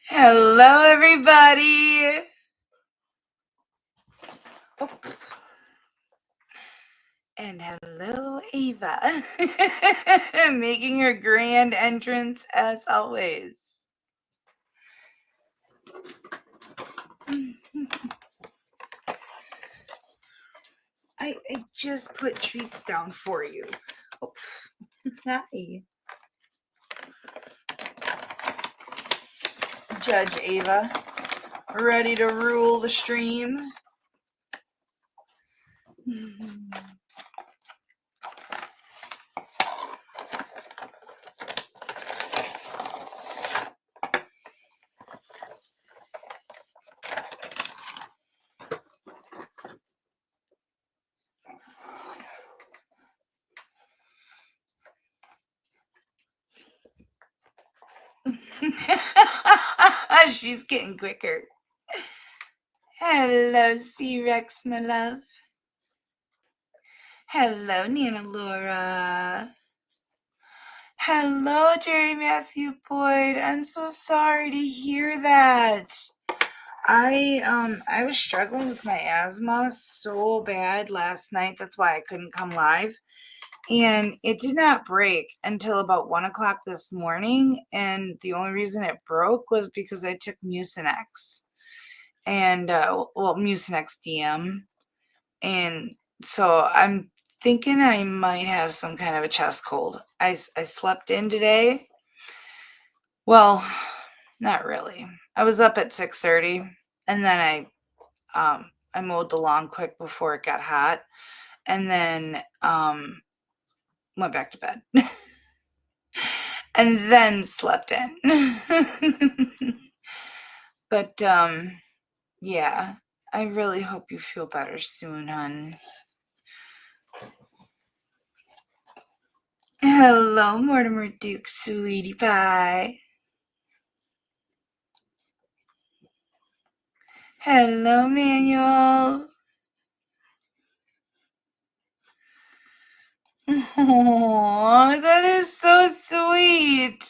Hello, everybody. Oh, and hello, Ava. Making her grand entrance as always. I just put treats down for you. Oh, hi. Judge Ava, ready to rule the stream. She's getting quicker. Hello, C-Rex, my love. Hello, Nana Laura. Hello, Jerry Matthew Boyd. I'm so sorry to hear that. I was struggling with my asthma so bad last night. That's why I couldn't come live. And it did not break until about 1 o'clock this morning. And the only reason it broke was because I took Mucinex. And, Mucinex DM. And so I'm thinking I might have some kind of a chest cold. I slept in today. Well, not really. I was up at 6:30, and then I mowed the lawn quick before it got hot, and then went back to bed. And then slept in. But yeah, I really hope you feel better soon, hon. Hello, Mortimer Duke, sweetie pie. Hello, Manuel. Oh, that is so sweet.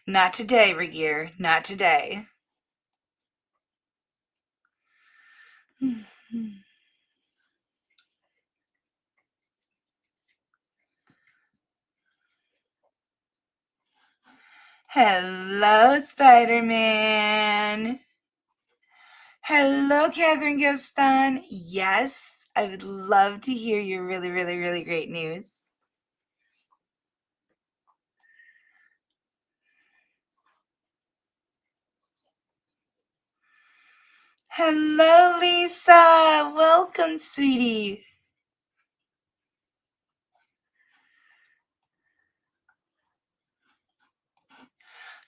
Not today, Regier. Not today. Hello, Spider-Man. Hello, Catherine Gaston. Yes, I would love to hear your really, really, really great news. Hello, Lisa. Welcome, sweetie.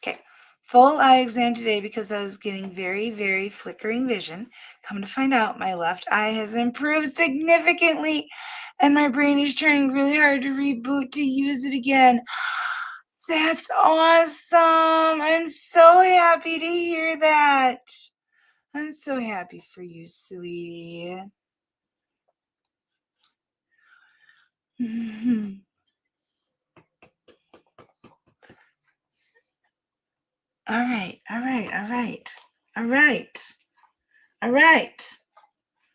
Okay, full eye exam today because I was getting very, very flickering vision. Come to find out, my left eye has improved significantly, and my brain is trying really hard to reboot to use it again. That's awesome. I'm so happy to hear that. I'm so happy for you, sweetie. All right.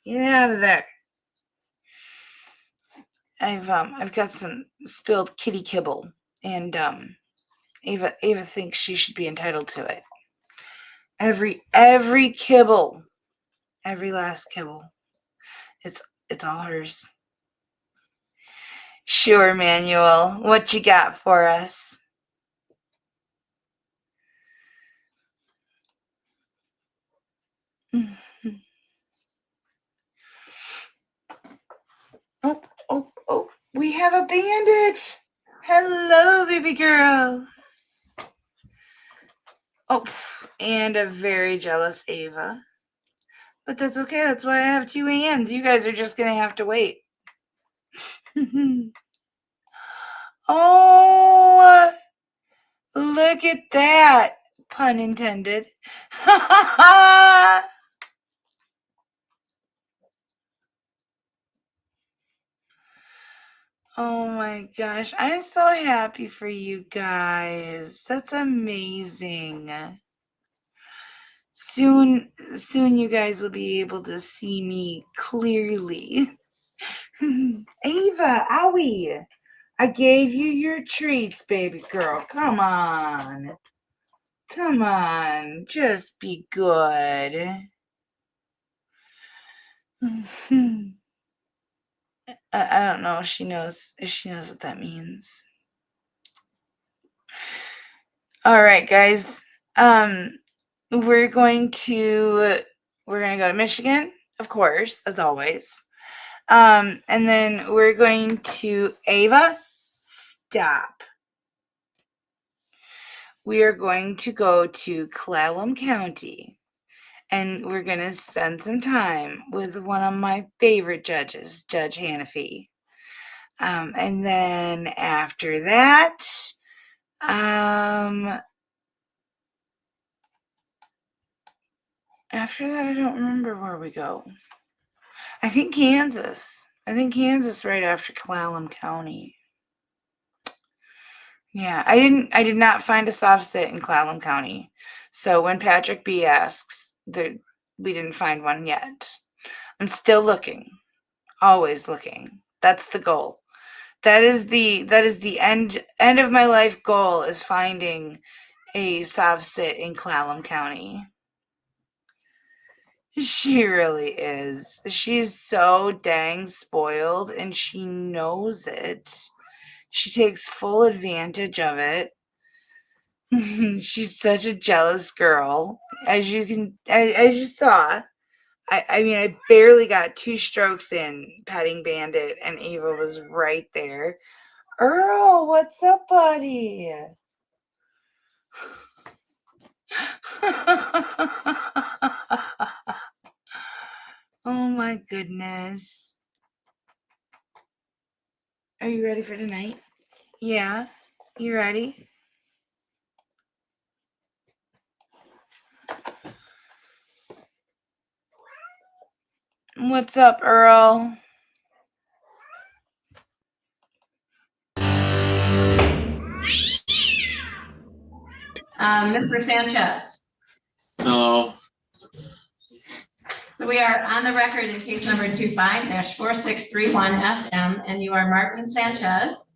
Get out of there. I've got some spilled kitty kibble, and Ava thinks she should be entitled to it. Every kibble, every last kibble. It's all hers. Sure, Manuel. What you got for us? Oh, we have a bandit. Hello, baby girl. Oh, and a very jealous Ava. But that's okay. That's why I have two hands. You guys are just going to have to wait. Oh, look at that. Pun intended. Oh my gosh, I'm so happy for you guys. That's amazing. Soon you guys will be able to see me clearly. Ava, owie, I gave you your treats, baby girl. Come on. Come on, just be good. I don't know if she knows what that means. All right, guys. We're going to go to Michigan, of course, as always. And then we're going to Ava. Stop. We are going to go to Clallam County, and we're going to spend some time with one of my favorite judges, Judge Hannafy. And then after that, I don't remember where we go. I think Kansas. Right after Clallam County. Yeah, I did not find a soft sit in Clallam County. So when Patrick B asks, we didn't find one yet. I'm still looking. Always looking. That's the goal. That is the end of my life goal, is finding a soft sit in Clallam County. She really is. She's so dang spoiled, and she knows it. She takes full advantage of it. She's such a jealous girl. As you saw, I mean, I barely got 2 strokes in petting Bandit, and Ava was right there. Earl, what's up, buddy? Oh my goodness. Are you ready for tonight? Yeah? You ready? What's up, Earl? Mr. Sanchez. No. So we are on the record in case number 25-4631 SM, and you are Martin Sanchez.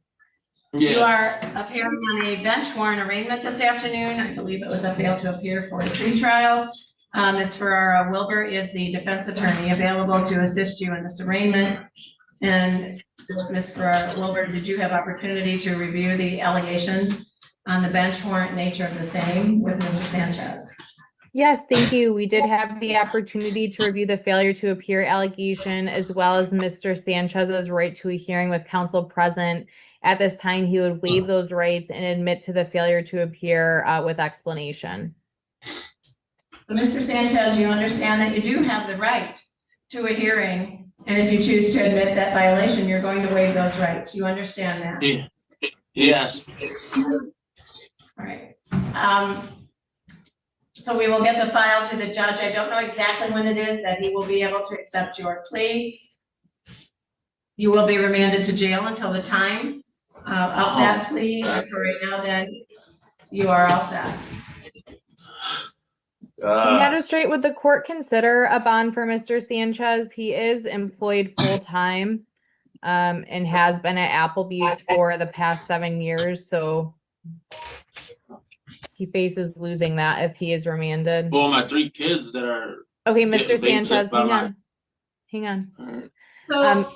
Yeah. You are appearing on a bench warrant arraignment this afternoon. I believe it was a fail to appear for a pretrial. Ms. Ferrara Wilbur is the defense attorney available to assist you in this arraignment. And Ms. Ferrara Wilbur, did you have opportunity to review the allegations on the bench warrant nature of the same with Mr. Sanchez? Yes, thank you. We did have the opportunity to review the failure to appear allegation, as well as Mr. Sanchez's right to a hearing with counsel present. At this time, he would waive those rights and admit to the failure to appear with explanation. So, Mr. Sanchez, you understand that you do have the right to a hearing, and if you choose to admit that violation, you're going to waive those rights. You understand that? Yeah. Yes. All right. So we will get the file to the judge. I don't know exactly when it is that he will be able to accept your plea. You will be remanded to jail until the time of that plea. For right now, then, you are all set. Magistrate, would the court consider a bond for Mr. Sanchez? He is employed full-time and has been at Applebee's for the past 7 years, so he faces losing that if he is remanded. Well, my 3 kids that are... Okay, Mr. Sanchez, hang on. So,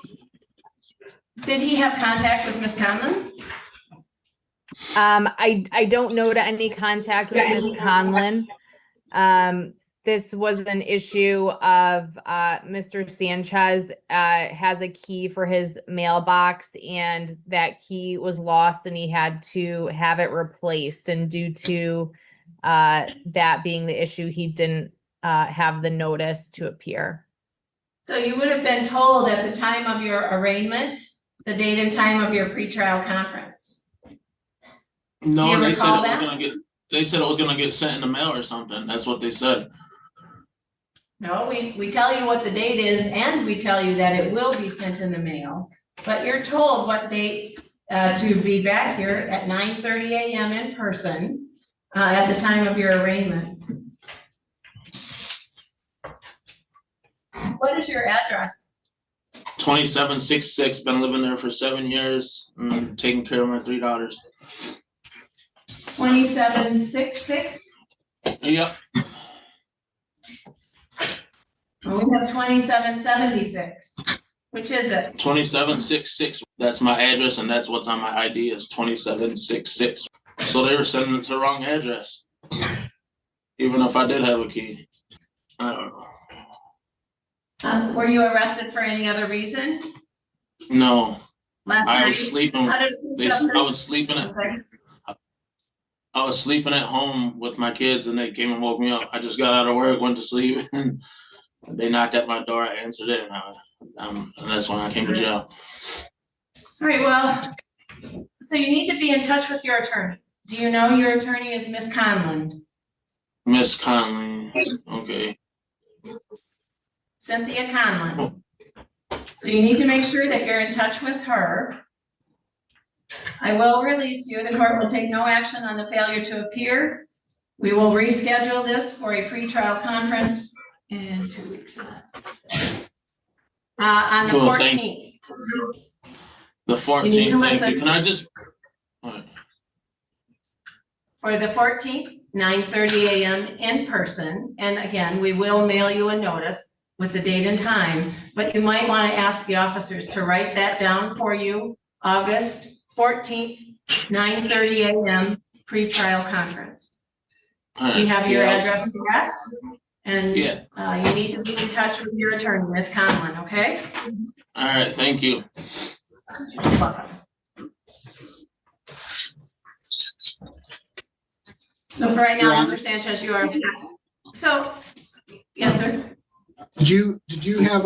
did he have contact with Ms. Conlon? I don't know to any contact with Ms. Conlon. This was an issue of Mr. Sanchez has a key for his mailbox, and that key was lost and he had to have it replaced. And due to that being the issue, he didn't have the notice to appear. So you would have been told at the time of your arraignment, the date and time of your pretrial conference. No, they said it was gonna get. They said it was gonna get sent in the mail or something. That's what they said. No, we tell you what the date is, and we tell you that it will be sent in the mail. but you're told what date to be back here at 9:30 a.m. in person at the time of your arraignment. What is your address? 2766, been living there for 7 years, and taking care of my 3 daughters. 2766? Yep, We have 2776. Which is it? 2766, that's my address, and that's what's on my ID is 2766. So they were sending it to the wrong address, even if I did have a key. I don't know. Were you arrested for any other reason No, last I night? was sleeping. How did I was sleeping at home with my kids, and they came and woke me up. I just got out of work, went to sleep, and they knocked at my door. I answered it, and that's when I came to jail. All right, well, so you need to be in touch with your attorney. Do you know your attorney is Miss Conlon? Miss Conley, okay. Cynthia Conlon. So you need to make sure that you're in touch with her. I will release you. The court will take no action on the failure to appear. We will reschedule this for a pretrial conference in 2 weeks. On the Cool, 14th. The You need 14th, to thank listen. you. Can I just? All right. For the 14th, 9:30 a.m. in person. And again, we will mail you a notice with the date and time, but you might want to ask the officers to write that down for you. August 14th, 9:30 a.m. pretrial conference. All right. You have your Yeah. address correct? And Yeah. you need to be in touch with your attorney, Ms. Conlon, okay? All right, thank you. You're welcome. So for right now, Your Mr. Honor. Sanchez, you are set. So, yes, sir. Did you have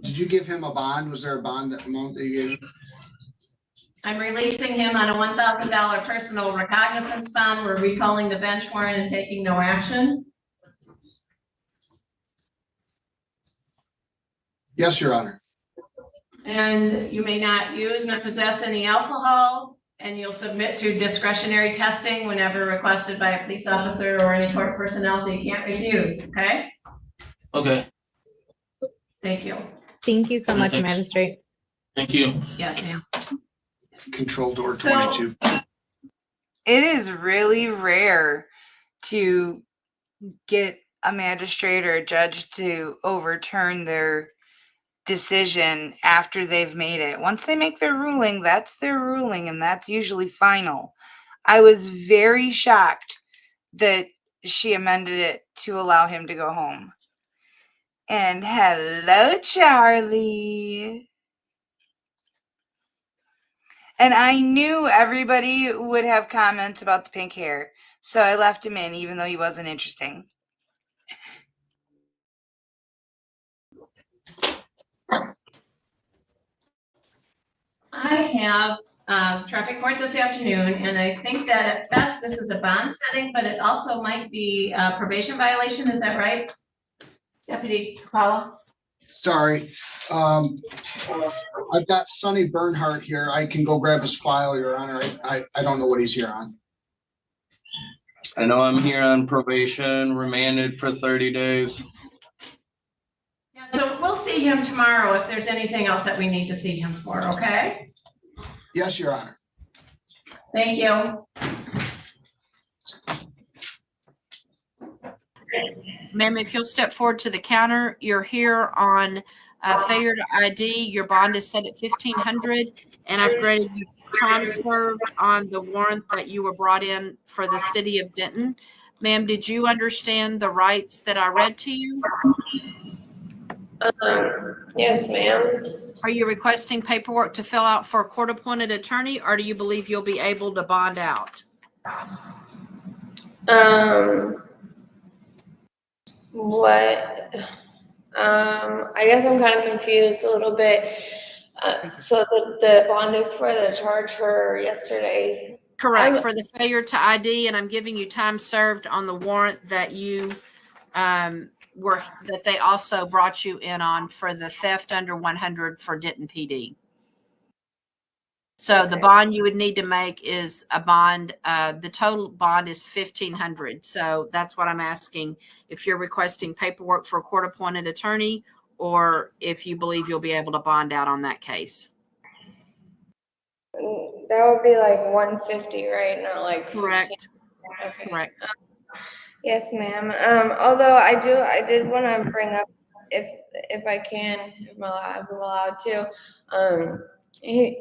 did you give him a bond? Was there a bond that amount that you gave him? I'm releasing him on a $1,000 personal recognizance bond. We're recalling the bench warrant and taking no action. Yes, Your Honor. And you may not use nor possess any alcohol, and you'll submit to discretionary testing whenever requested by a police officer or any court personnel, so you can't refuse, okay? Okay, Thank you. Thank you so much, Thanks. Magistrate. thank you. Yes, ma'am. Control door So- 22. It is really rare to get a magistrate or a judge to overturn their decision after they've made it. Once they make their ruling, that's their ruling, and that's usually final. I was very shocked that she amended it to allow him to go home. And hello, Charlie. And I knew everybody would have comments about the pink hair, so I left him in, even though he wasn't interesting. I have traffic court this afternoon, and I think that at best, this is a bond setting, but it also might be a probation violation. Is that right? Deputy Paula? Sorry. I've got Sonny Bernhardt here. I can go grab his file, Your Honor. I don't know what he's here on. I know I'm here on probation, remanded for 30 days. Yeah, so we'll see him tomorrow if there's anything else that we need to see him for, okay? Yes, Your Honor. Thank you. Ma'am, if you'll step forward to the counter, you're here on failure to ID. Your bond is set at $1,500, and I've granted you time served on the warrant that you were brought in for the city of Denton. Ma'am, did you understand the rights that I read to you? Yes, ma'am. Are you requesting paperwork to fill out for a court-appointed attorney, or do you believe you'll be able to bond out? What? I guess I'm kind of confused a little bit. So the bond is for the charge for yesterday. Correct, for the failure to ID, and I'm giving you time served on the warrant that you that they also brought you in on for the theft under 100 for Denton PD. So the bond you would need to make is a bond, the total bond is $1,500. So that's what I'm asking, if you're requesting paperwork for a court-appointed attorney, or if you believe you'll be able to bond out on that case. That would be like 150, right? Not like 15. Correct. Okay. Correct. Yes, ma'am. Although I did want to bring up, if I can, if I'm allowed to. He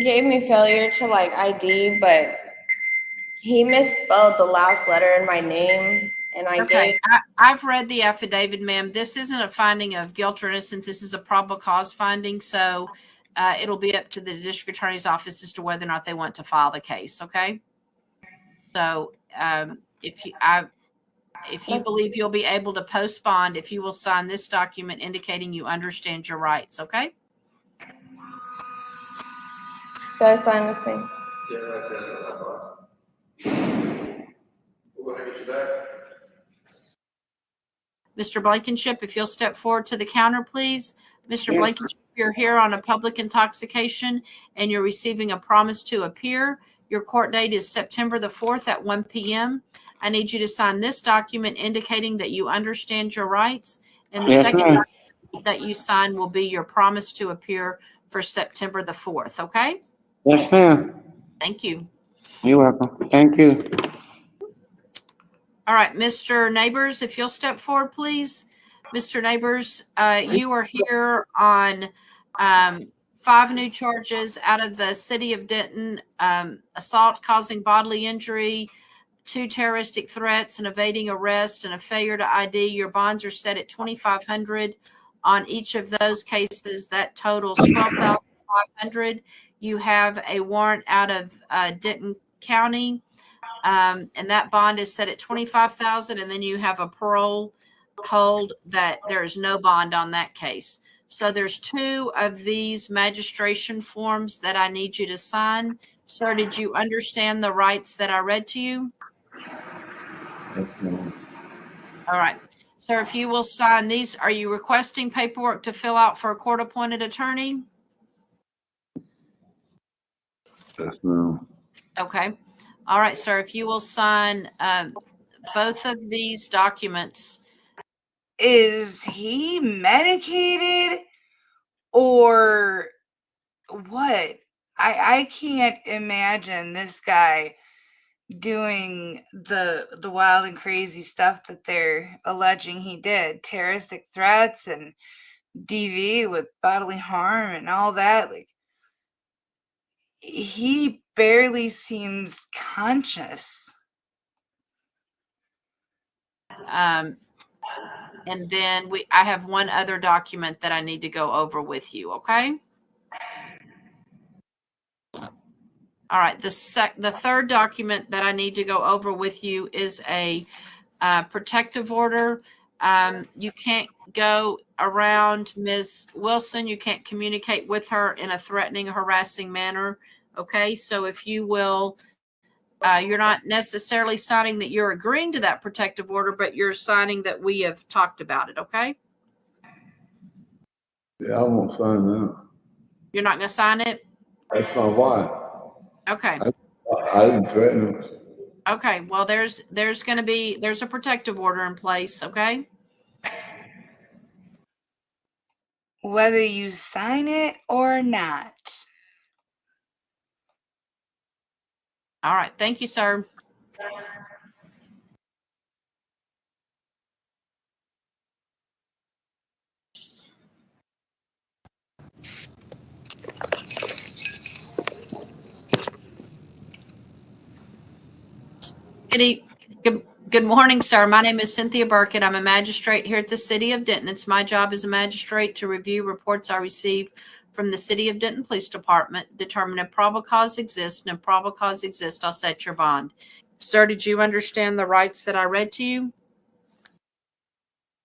gave me failure to like ID, but he misspelled the last letter in my name, and Okay, I've read the affidavit, ma'am. This isn't a finding of guilt or innocence. This is a probable cause finding. So it'll be up to the district attorney's office as to whether or not they want to file the case. Okay. So if you believe you'll be able to post bond, if you will sign this document indicating you understand your rights. Okay. Do I sign this thing? Yeah, right there. We'll go ahead and get you back. Mr. Blankenship, if you'll step forward to the counter, please. Mr. Blankenship, you're here on a public intoxication and you're receiving a promise to appear. Your court date is September the 4th at 1 p.m. I need you to sign this document indicating that you understand your rights. And the second document that you sign will be your promise to appear for September the 4th. Okay? Yes, ma'am. Thank you. You're welcome. Thank you. All right, Mr. Neighbors, if you'll step forward, please. Mr. Neighbors, you are here on 5 new charges out of the city of Denton, assault causing bodily injury, 2 terroristic threats, and evading arrest, and a failure to ID. Your bonds are set at $2,500 on each of those cases. That totals $12,500. You have a warrant out of Denton County. And that bond is set at $25,000, and then you have a parole hold that there is no bond on that case. So there's 2 of these magistration forms that I need you to sign. Sir, did you understand the rights that I read to you? All right. Sir, if you will sign these, are you requesting paperwork to fill out for a court-appointed attorney? Yes, ma'am. Okay. All right, sir, if you will sign both of these documents. Is he medicated or what? I can't imagine this guy doing the wild and crazy stuff that they're alleging he did. Terroristic threats and DV with bodily harm and all that. Like, he barely seems conscious. And then I have one other document that I need to go over with you, okay? All right, the third document that I need to go over with you is a protective order. You can't go around Ms. Wilson. You can't communicate with her in a threatening, harassing manner, okay? So if you will, you're not necessarily signing that you're agreeing to that protective order, but you're signing that we have talked about it, okay? Yeah, I won't sign that. You're not going to sign it? That's my wife. Okay. I didn't threaten her. Okay. Well, there's a protective order in place, okay? Whether you sign it or not. All right. Thank you, sir. Good morning, sir. My name is Cynthia Burkett. I'm a magistrate here at the City of Denton. It's my job as a magistrate to review reports I receive from the City of Denton Police Department, determine if probable cause exists, and if probable cause exists, I'll set your bond. Sir, did you understand the rights that I read to you?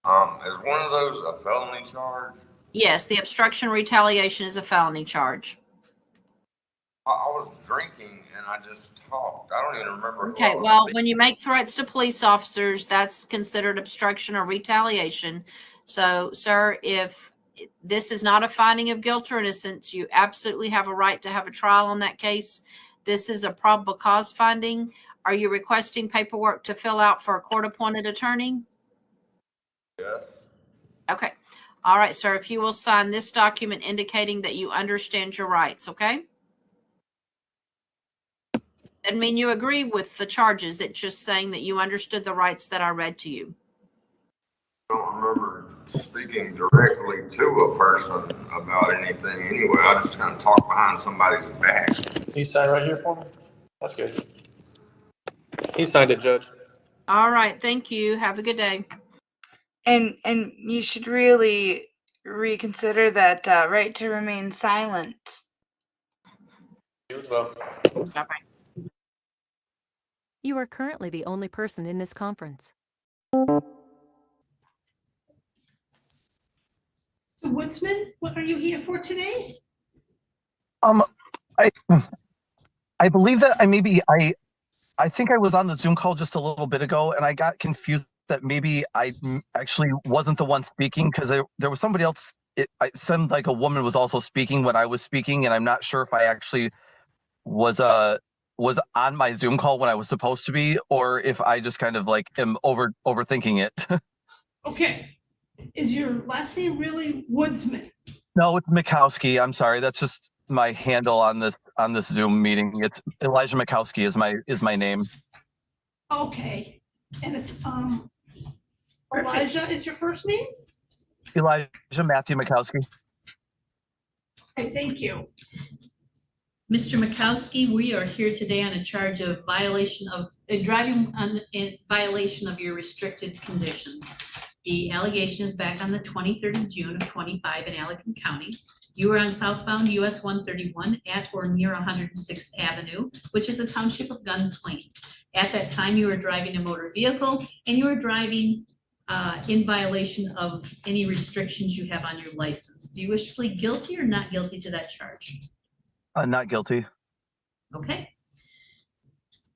Is one of those a felony charge? Yes, the obstruction retaliation is a felony charge. I was drinking and I just talked. I don't even remember. Okay, well, when you make threats to police officers, that's considered obstruction or retaliation. So, sir, if this is not a finding of guilt or innocence. You absolutely have a right to have a trial on that case. This is a probable cause finding. Are you requesting paperwork to fill out for a court-appointed attorney? Yes. Okay. All right, sir. If you will sign this document indicating that you understand your rights, okay? Doesn't mean you agree with the charges. It's just saying that you understood the rights that I read to you. I don't remember speaking directly to a person about anything anyway. I just kind of talk behind somebody's back. You sign right here for me? That's good. He signed it, Judge. All right. Thank you. Have a good day. And you should really reconsider that right to remain silent. You as well. Bye-bye. You are currently the only person in this conference. Woodsman, what are you here for today? I believe that I think I was on the Zoom call just a little bit ago, and I got confused that maybe I actually wasn't the one speaking, because there was somebody else. It sounded like a woman was also speaking when I was speaking, and I'm not sure if I actually was on my Zoom call when I was supposed to be, or if I just kind of like am overthinking it. Okay. Is your last name really Woodsman? No, it's Mikowski. I'm sorry. That's just my handle on this Zoom meeting. It's Elijah Mikowski is my name. Okay. And it's Elijah is your first name? Elijah Matthew Mikowski. Okay, thank you. Mr. Mikowski, we are here today on a charge of violation of driving in violation of your restricted conditions. The allegation is back on the 23rd of June of 25 in Allegan County. You were on southbound US 131 at or near 106th Avenue, which is the township of Gunplain. At that time, you were driving a motor vehicle, and you were driving in violation of any restrictions you have on your license. Do you wish to plead guilty or not guilty to that charge? Not guilty. Okay.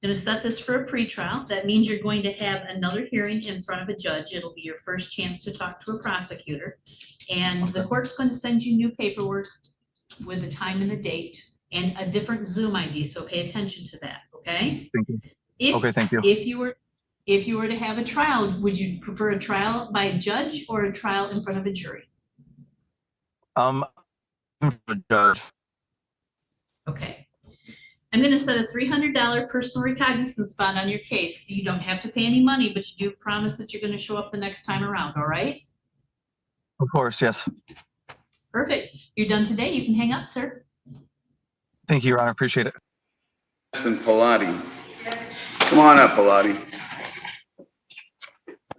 Going to set this for a pretrial. That means you're going to have another hearing in front of a judge. It'll be your first chance to talk to a prosecutor. And the court's going to send you new paperwork with the time and the date and a different Zoom ID. So pay attention to that. Okay. Thank you. Okay, thank you. If you were to have a trial, would you prefer a trial by a judge or a trial in front of a jury? Judge. Okay. I'm going to set a $300 personal recognizance bond on your case. So you don't have to pay any money, but you do promise that you're going to show up the next time around. All right. Of course, yes. Perfect. You're done today. You can hang up, sir. Thank you, Your Honor. Appreciate it. Pilati. Come on up, Pilati.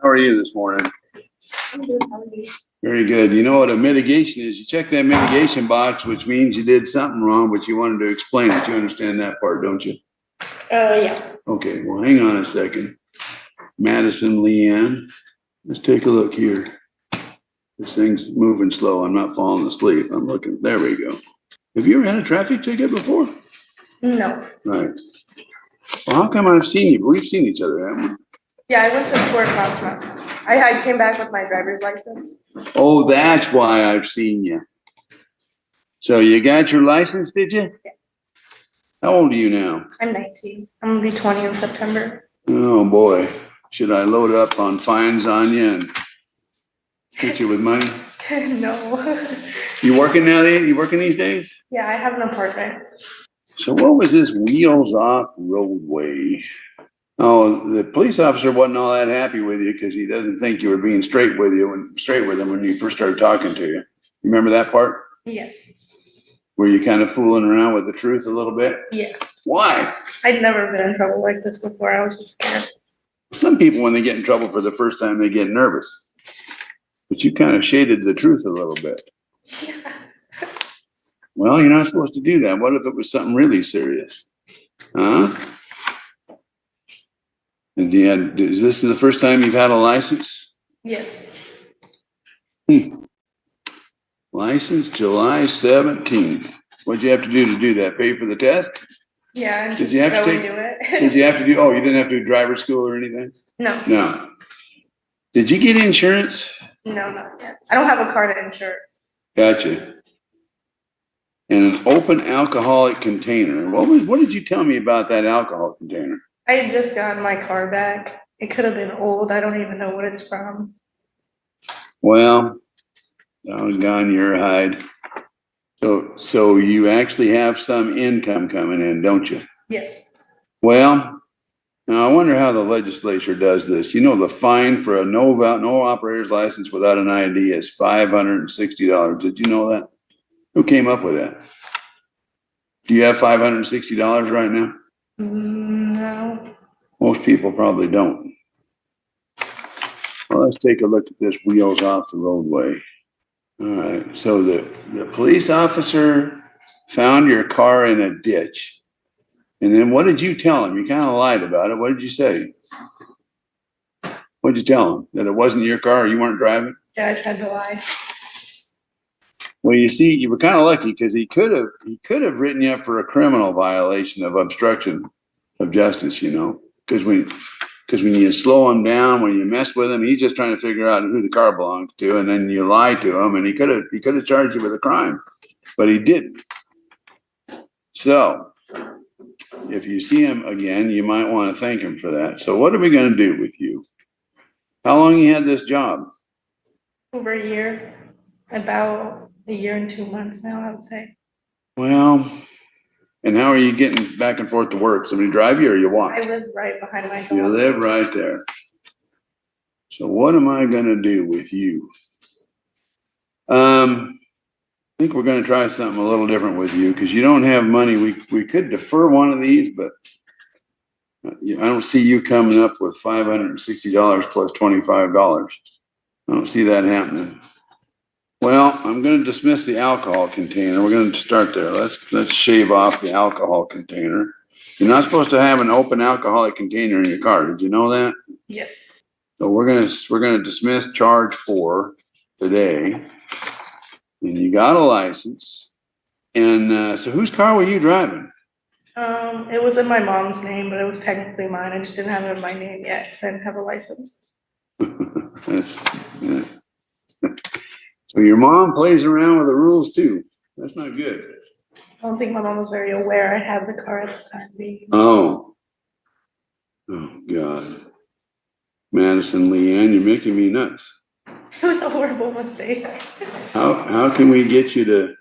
How are you this morning? I'm good. How are you? Very good. You know what a mitigation is? You check that mitigation box, which means you did something wrong, but you wanted to explain it. You understand that part, don't you? Yeah. Okay, well, hang on a second. Madison Leanne, let's take a look here. This thing's moving slow. I'm not falling asleep. I'm looking. There we go. Have you ever had a traffic ticket before? No. Right. Well, how come I've seen you? We've seen each other, haven't we? Yeah, I went to court last month. I came back with my driver's license. Oh, that's why I've seen you. So you got your license, did you? Yeah. How old are you now? I'm 19. I'm gonna be 20 in September. Oh, boy. Should I load up on fines on you and hit you with money? No. You working now? You working these days? Yeah, I have an apartment. So what was this wheels off roadway? Oh, the police officer wasn't all that happy with you because he doesn't think you were being straight with him when you first started talking to you. You remember that part? Yes. Were you kind of fooling around with the truth a little bit? Yeah. Why? I'd never been in trouble like this before. I was just scared. Some people, when they get in trouble for the first time, they get nervous. But you kind of shaded the truth a little bit. Yeah. Well, you're not supposed to do that. What if it was something really serious? Huh? And is this the first time you've had a license? Yes. License July 17th. What'd you have to do that? Pay for the test? Yeah, and Did just you have to go and take- do it. Did you have to do, oh, you didn't have to do driver's school or anything? No. No. Did you get insurance? No, not yet. I don't have a car to insure. Gotcha. And an open alcoholic container. What did you tell me about that alcohol container? I had just gotten my car back. It could have been old. I don't even know what it's from. Well, doggone your hide. So you actually have some income coming in, don't you? Yes. Well, now I wonder how the legislature does this. You know, the fine for a no operator's license without an ID is $560. Did you know that? Who came up with that? Do you have $560 right now? No. Most people probably don't. Well, let's take a look at this wheels off the roadway. All right, so the police officer found your car in a ditch. And then what did you tell him? You kind of lied about it. What did you say? What did you tell him? That it wasn't your car or you weren't driving? Yeah, I tried to lie. Well, you see, you were kind of lucky because he could have written you up for a criminal violation of obstruction of justice, you know, because when you slow him down, when you mess with him, he's just trying to figure out who the car belongs to, and then you lie to him, and he could have charged you with a crime, but he didn't. So if you see him again, you might want to thank him for that. So what are we going to do with you? How long you had this job? Over a year. About a year and 2 months now, I would say. Well, and how are you getting back and forth to work? Somebody drive you or you walk? I live right behind my door. You live right there. So what am I gonna do with you? I think we're gonna try something a little different with you because you don't have money. We could defer one of these, but I don't see you coming up with $560 plus $25. I don't see that happening. Well, I'm going to dismiss the alcohol container. We're going to start there. Let's shave off the alcohol container. You're not supposed to have an open alcoholic container in your car. Did you know that? Yes. So we're going to dismiss charge 4 today. And you got a license. And so whose car were you driving? It was in my mom's name, but it was technically mine. I just didn't have it in my name yet because I didn't have a license. Yeah. So your mom plays around with the rules too. That's not good. I don't think my mom was very aware I had the car at the time being. Oh God. Madison Leanne, you're making me nuts. It was a horrible mistake. How can we get you to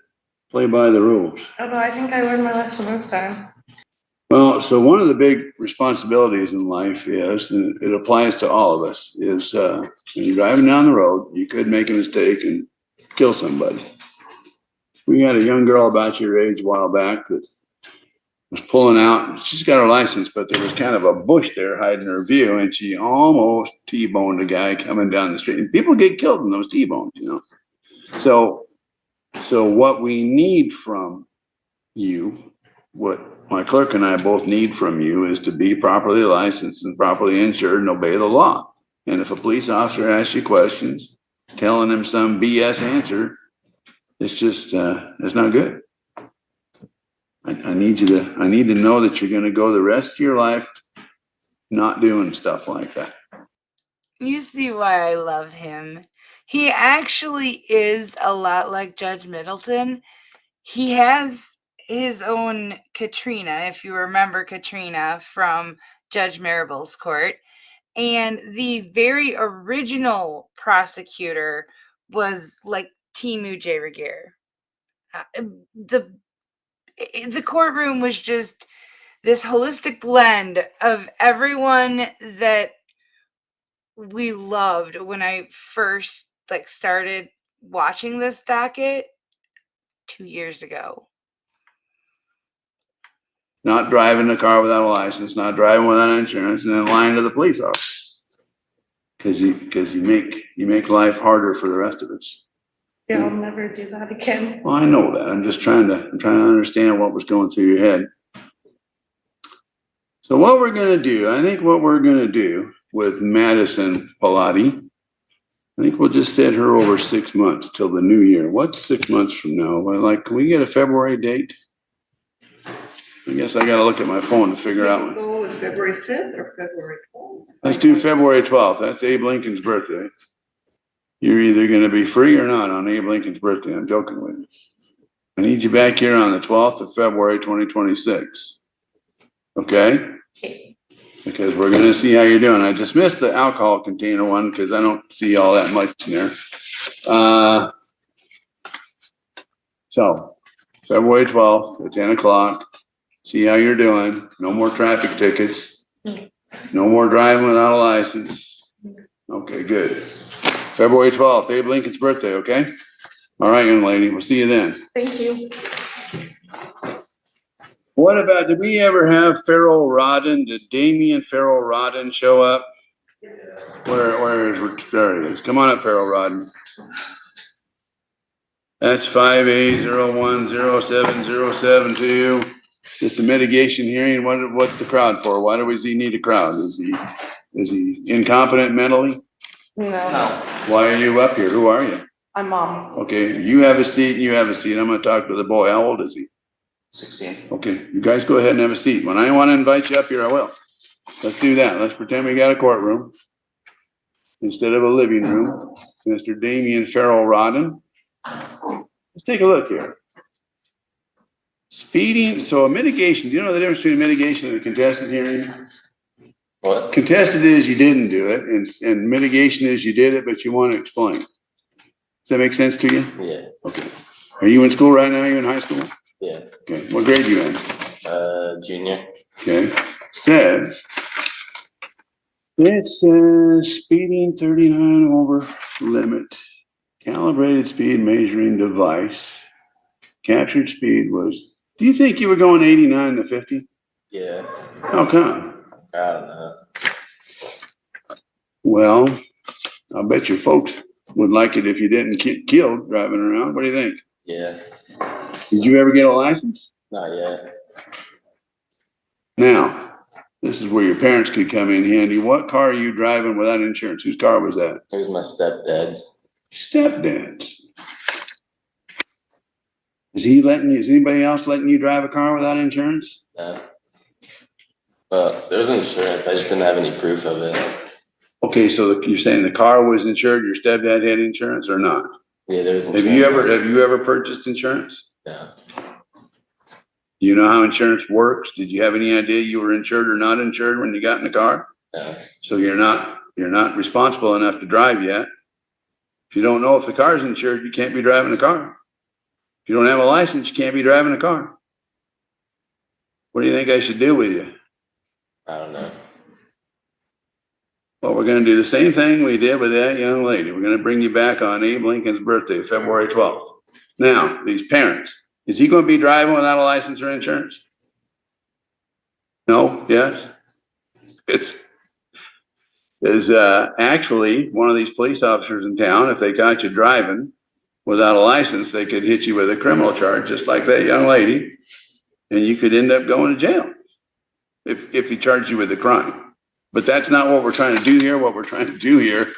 play by the rules? I don't know. I think I learned my lesson this time. Well, so one of the big responsibilities in life is, and it applies to all of us, is when you're driving down the road, you could make a mistake and kill somebody. We had a young girl about your age a while back that was pulling out. She's got her license, but there was kind of a bush there hiding her view, and she almost T-boned a guy coming down the street. And people get killed in those T-bones, you know. So what we need from you, what my clerk and I both need from you, is to be properly licensed and properly insured and obey the law. And if a police officer asks you questions, telling them some BS answer, it's just, it's not good. I need to know that you're going to go the rest of your life not doing stuff like that. You see why I love him. He actually is a lot like Judge Middleton. He has his own Katrina, if you remember Katrina from Judge Maribel's court. And the very original prosecutor was like Timu J. Regier. The courtroom was just this holistic blend of everyone that we loved when I first started watching this docket 2 years ago. Not driving a car without a license, not driving without insurance, and then lying to the police officer. Because you make life harder for the rest of us. Yeah, I'll never do that again. Well, I know that. I'm trying to understand what was going through your head. So what we're going to do, I think what we're going to do with Madison Pilati, I think we'll just set her over 6 months till the new year. What's 6 months from now? Well, can we get a February date? I guess I got to look at my phone to figure out. Go with February 5th or February 12th? Let's do February 12th. That's Abe Lincoln's birthday. You're either gonna be free or not on Abe Lincoln's birthday. I'm joking with you. I need you back here on the 12th of February, 2026. Okay? Because we're gonna see how you're doing. I just missed the alcohol container one because I don't see all that much in there. So February 12th at 10 o'clock, see how you're doing. No more traffic tickets. No more driving without a license. Okay, good. February 12th, Abe Lincoln's birthday, okay? All right, young lady, we'll see you then. Thank you. What about, did we ever have Farrell Rodden? Did Damian Farrell Rodden show up? Where is, there he is. Come on up, Farrell Rodden. That's 5A010707 It's a mitigation hearing. What's the crowd for? Why does he need a crowd? Is he incompetent mentally? No, Why are you up here? Who are you? I'm mom. Okay, you have a seat and you have a seat. I'm gonna talk to the boy. How old is he? 16. Okay, you guys go ahead and have a seat. When I want to invite you up here, I will. Let's do that. Let's pretend we got a courtroom instead of a living room. Mr. Damian Farrell Rodden. Let's take a look here. Speeding, so a mitigation, do you know the difference between a mitigation and a contested hearing? What? Contested is you didn't do it, and mitigation is you did it, but you want to explain. Does that make sense to you? Yeah. Okay. Are you in school right now? Are you in high school? Yeah. Okay. What grade are you in? Junior. Okay. It says speeding 39 over limit. Calibrated speed measuring device. Captured speed was, do you think you were going 89 to 50? Yeah. How come? I don't know. Well, I bet your folks would like it if you didn't get killed driving around. What do you think? Yeah. Did you ever get a license? Not yet. Now, this is where your parents could come in handy. What car are you driving without insurance? Whose car was that? It was my stepdad's. Stepdad's. Is anybody else letting you drive a car without insurance? No. Well, there was insurance. I just didn't have any proof of it. Okay, so you're saying the car was insured, your stepdad had insurance or not? Yeah, there was insurance. Have you ever purchased insurance? No. Do you know how insurance works? Did you have any idea you were insured or not insured when you got in the car? No. So you're not responsible enough to drive yet. If you don't know if the car's insured, you can't be driving a car. If you don't have a license, you can't be driving a car. What do you think I should do with you? I don't know. Well, we're going to do the same thing we did with that young lady. We're going to bring you back on Abe Lincoln's birthday, February 12th. Now, these parents, is he going to be driving without a license or insurance? No? Yes? Is actually one of these police officers in town, if they caught you driving without a license, they could hit you with a criminal charge, just like that young lady, and you could end up going to jail if he charged you with a crime. But that's not what we're trying to do here. What we're trying to do here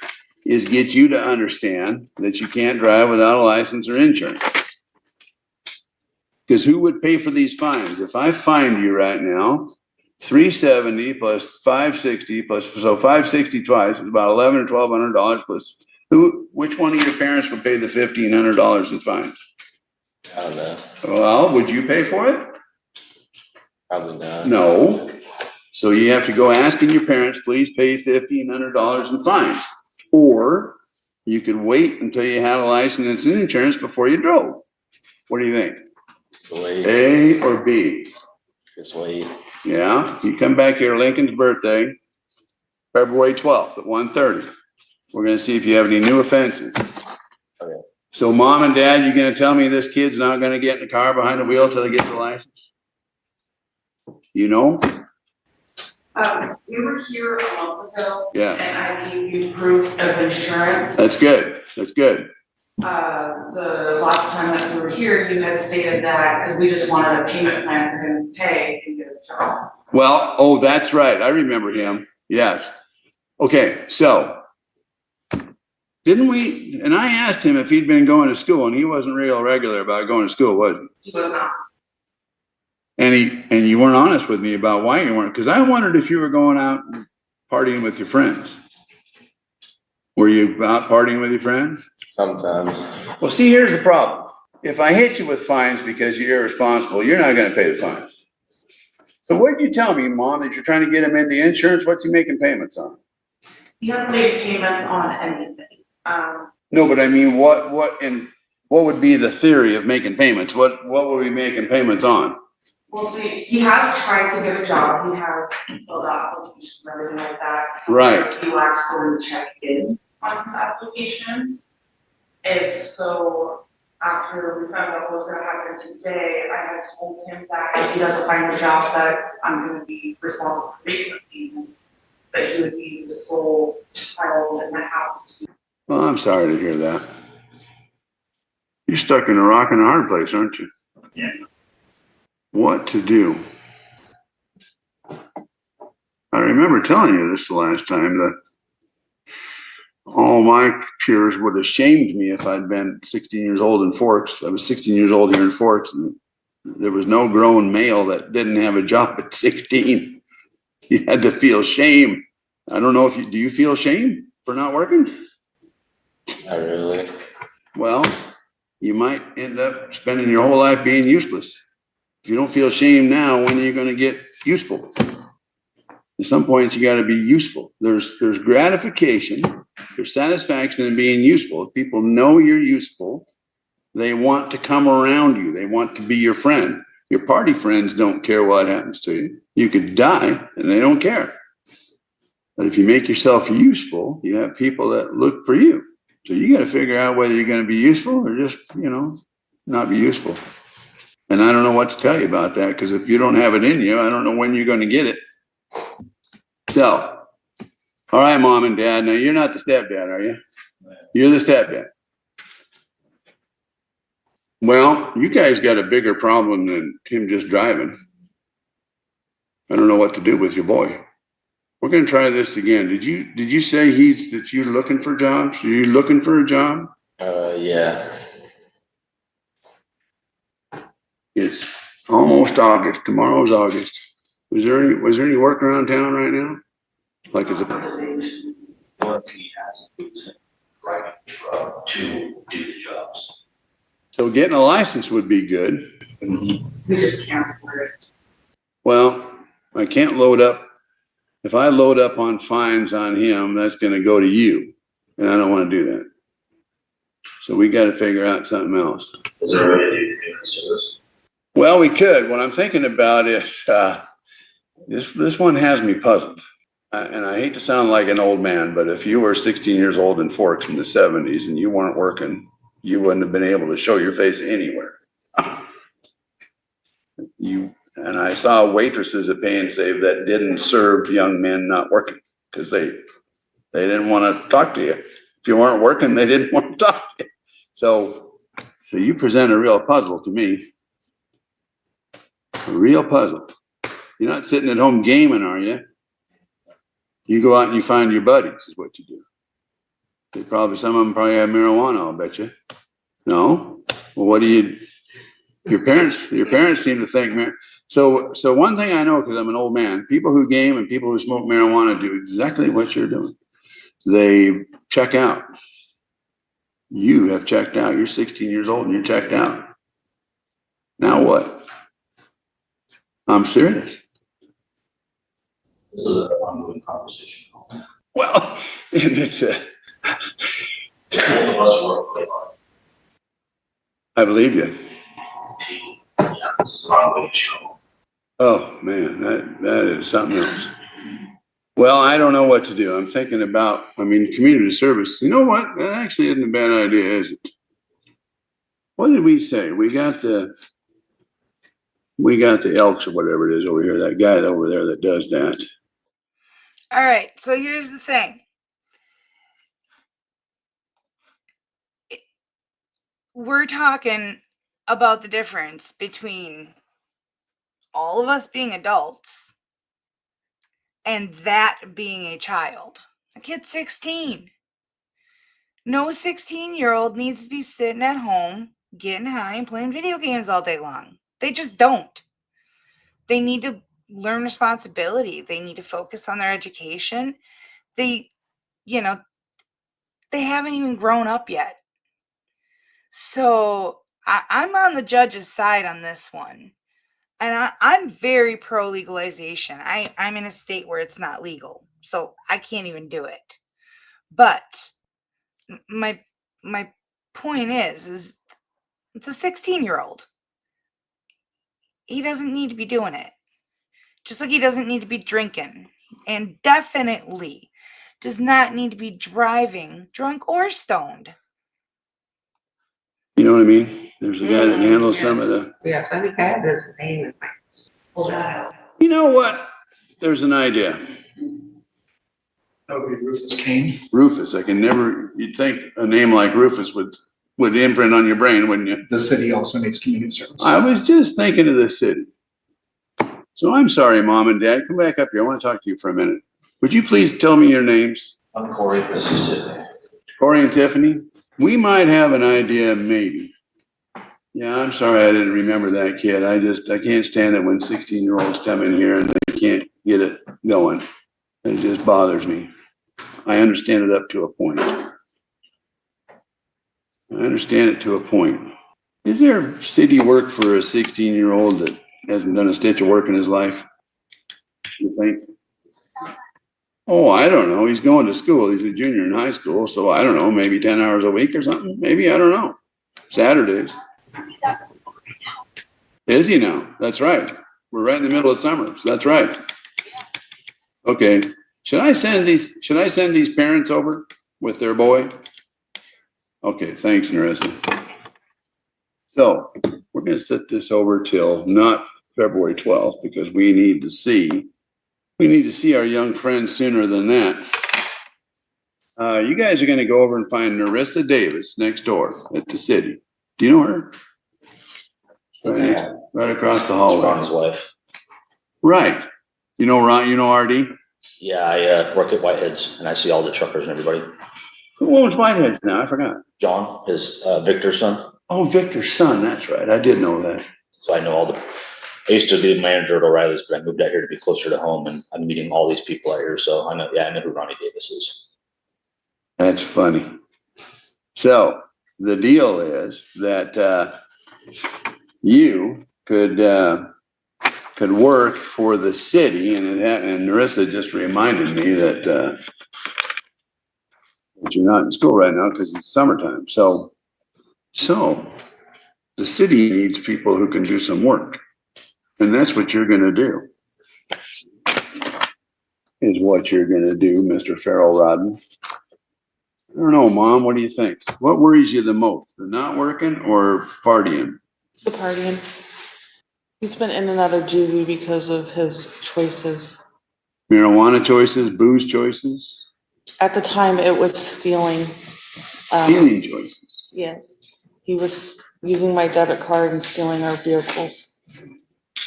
is get you to understand that you can't drive without a license or insurance. Because who would pay for these fines? If I find you right now, 370 plus 560 plus, so 560 twice is about $1,100 or $1,200 plus. Which one of your parents would pay the $1,500 in fines? I don't know. Well, would you pay for it? Probably not. No. So you have to go asking your parents, please pay $1,500 in fines. Or you could wait until you had a license and insurance before you drove. What do you think? Wait. A or B? Just wait. Yeah, you come back here, Lincoln's birthday, February 12th at 1:30. We're gonna see if you have any new offenses. Okay. So mom and dad, you gonna tell me this kid's not gonna get in the car behind the wheel till he gets the license? You know? We were here a month ago. Yeah. And I gave you proof of insurance. That's good, that's good. The last time that we were here, you had stated that because we just wanted a payment plan for him to pay and get a job. Well, oh, that's right, I remember him, yes. Okay, so, didn't we, and I asked him if he'd been going to school, and he wasn't real regular about going to school, was he? He was not. And you weren't honest with me about why you weren't, because I wondered if you were going out and partying with your friends. Were you out partying with your friends? Sometimes. Well, see, here's the problem. If I hit you with fines because you're irresponsible, you're not gonna pay the fines. So what did you tell me, Mom, that you're trying to get him into insurance? What's he making payments on? He hasn't made payments on anything. No, but I mean, what would be the theory of making payments? What would we making payments on? Well, see, he has tried to get a job. He has filled out applications and everything like that. Right. He lacks going to check in on his applications. And so after we found out what was gonna happen today, I had told him that if he doesn't find a job, that I'm gonna be responsible for making the payments, that he would be the sole child in the house. Well, I'm sorry to hear that. You're stuck in a rock and a hard place, aren't you? Yeah. What to do? I remember telling you this the last time, that all my peers would have shamed me if I'd been 16 years old in Forks. I was 16 years old here in Forks, and there was no grown male that didn't have a job at 16. You had to feel shame. I don't know if do you feel shame for not working? Not really. Well, you might end up spending your whole life being useless. If you don't feel shame now, when are you going to get useful? At some point, you got to be useful. There's gratification, there's satisfaction in being useful. If people know you're useful, they want to come around you. They want to be your friend. Your party friends don't care what happens to you. You could die and they don't care. But if you make yourself useful, you have people that look for you. So you got to figure out whether you're going to be useful or just, not be useful. And I don't know what to tell you about that, because if you don't have it in you, I don't know when you're going to get it. So, all right, Mom and Dad. Now, you're not the stepdad, are you? You're the stepdad. Well, you guys got a bigger problem than him just driving. I don't know what to do with your boy. We're going to try this again. Did you say that you're looking for jobs? Are you looking for a job? Yeah. It's almost August. Tomorrow's August. Was there any work around town right now? Like is it? What he has to drive a truck to do the jobs. So getting a license would be good. We just can't afford it. Well, I can't load up. If I load up on fines on him, that's going to go to you, and I don't want to do that. So we got to figure out something else. Is there a way to do community service? Well, we could. What I'm thinking about is this one has me puzzled. And I hate to sound like an old man, but if you were 16 years old in Forks in the 70s and you weren't working, you wouldn't have been able to show your face anywhere. And I saw waitresses at Pay and Save that didn't serve young men not working because they didn't want to talk to you. If you weren't working, they didn't want to talk to you. So you present a real puzzle to me. A real puzzle. You're not sitting at home gaming, are you? You go out and you find your buddies, is what you do. Some of them probably have marijuana, I'll bet you. No? Well, what do your parents seem to think, so one thing I know, because I'm an old man, people who game and people who smoke marijuana do exactly what you're doing. They check out. You have checked out. You're 16 years old and you're checked out. Now what? I'm serious. This is an ongoing conversation. Well, and it's Both of us work really hard. I believe you. Yeah, this is an ongoing show. Oh man, that is something else. Well, I don't know what to do. I'm thinking about, community service. You know what? That actually isn't a bad idea, is it? What did we say? We got the Elks or whatever it is over here. That guy over there that does that. All right. So here's the thing. We're talking about the difference between all of us being adults and that being a child. A kid's 16. No 16-year-old needs to be sitting at home, getting high and playing video games all day long. They just don't. They need to learn responsibility. They need to focus on their education. They haven't even grown up yet. So I'm on the judge's side on this one. And I'm very pro legalization. I'm in a state where it's not legal, so I can't even do it. But my point is it's a 16-year-old. He doesn't need to be doing it. Just like he doesn't need to be drinking, and definitely does not need to be driving drunk or stoned. You know what I mean? There's a guy that handles some of the. Yes, I think I had their name and pull that out. You know what? There's an idea. That would be Rufus Kane. Rufus, I can never, you'd think a name like Rufus would imprint on your brain, wouldn't you? The city also needs community service. I was just thinking of the city. So I'm sorry, Mom and Dad, come back up here. I want to talk to you for a minute. Would you please tell me your names? I'm Corey, this is Tiffany. Corey and Tiffany? We might have an idea, maybe. Yeah, I'm sorry I didn't remember that kid. I can't stand it when 16-year-olds come in here and they can't get it going. It just bothers me. I understand it up to a point. I understand it to a point. Is there city work for a 16-year-old that hasn't done a stitch of work in his life? You think? Oh, I don't know. He's going to school. He's a junior in high school. So I don't know, maybe 10 hours a week or something. Maybe, I don't know. Saturdays. Is he now? That's right. We're right in the middle of summer. So that's right. Okay. Should I send these parents over with their boy? Okay, thanks, Narissa. So we're going to set this over till not February 12th because we need to see our young friends sooner than that. You guys are going to go over and find Narissa Davis next door at the city. Do you know her? Right across the hallway. Ron's wife. Right. You know Ron, you know RD? Yeah, I work at Whitehead's and I see all the truckers and everybody. What was Whitehead's now? I forgot. John, his Victor's son. Oh, Victor's son. That's right. I did know that. So I know I used to be the manager at O'Reilly's, but I moved out here to be closer to home and I'm meeting all these people out here. So I know who Ronnie Davis is. That's funny. So the deal is that you could work for the city, and Narissa just reminded me that you're not in school right now because it's summertime. So the city needs people who can do some work, and that's what you're going to do. Is what you're going to do, Mr. Farrell Rodden. I don't know, Mom. What do you think? What worries you the most, the not working or partying? The partying. He's been in and out of juvie because of his choices. Marijuana choices, booze choices? At the time, it was stealing. Stealing choices? Yes. He was using my debit card and stealing our vehicles.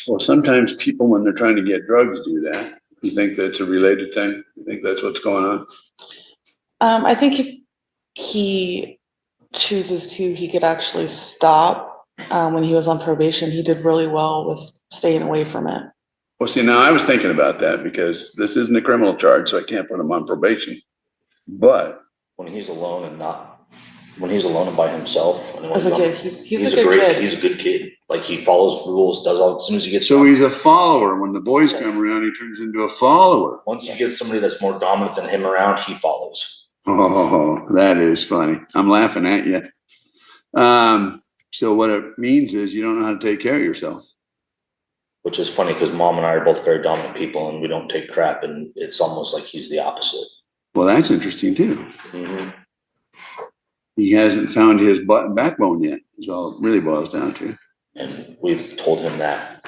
Well, sometimes people, when they're trying to get drugs, do that. You think that's a related thing? You think that's what's going on? I think if he chooses to, he could actually stop. When he was on probation, he did really well with staying away from it. Well, see, now I was thinking about that because this isn't a criminal charge, so I can't put him on probation. But when he's alone and by himself. As a kid, he's a good kid. He's a good kid. Like he follows rules, does all as soon as he gets. So he's a follower. When the boys come around, he turns into a follower. Once you get somebody that's more dominant than him around, he follows. Oh, that is funny. I'm laughing at you. So what it means is you don't know how to take care of yourself. Which is funny because Mom and I are both very dominant people and we don't take crap, and it's almost like he's the opposite. Well, that's interesting too. Mm-hmm. He hasn't found his backbone yet, is all it really boils down to. And we've told him that.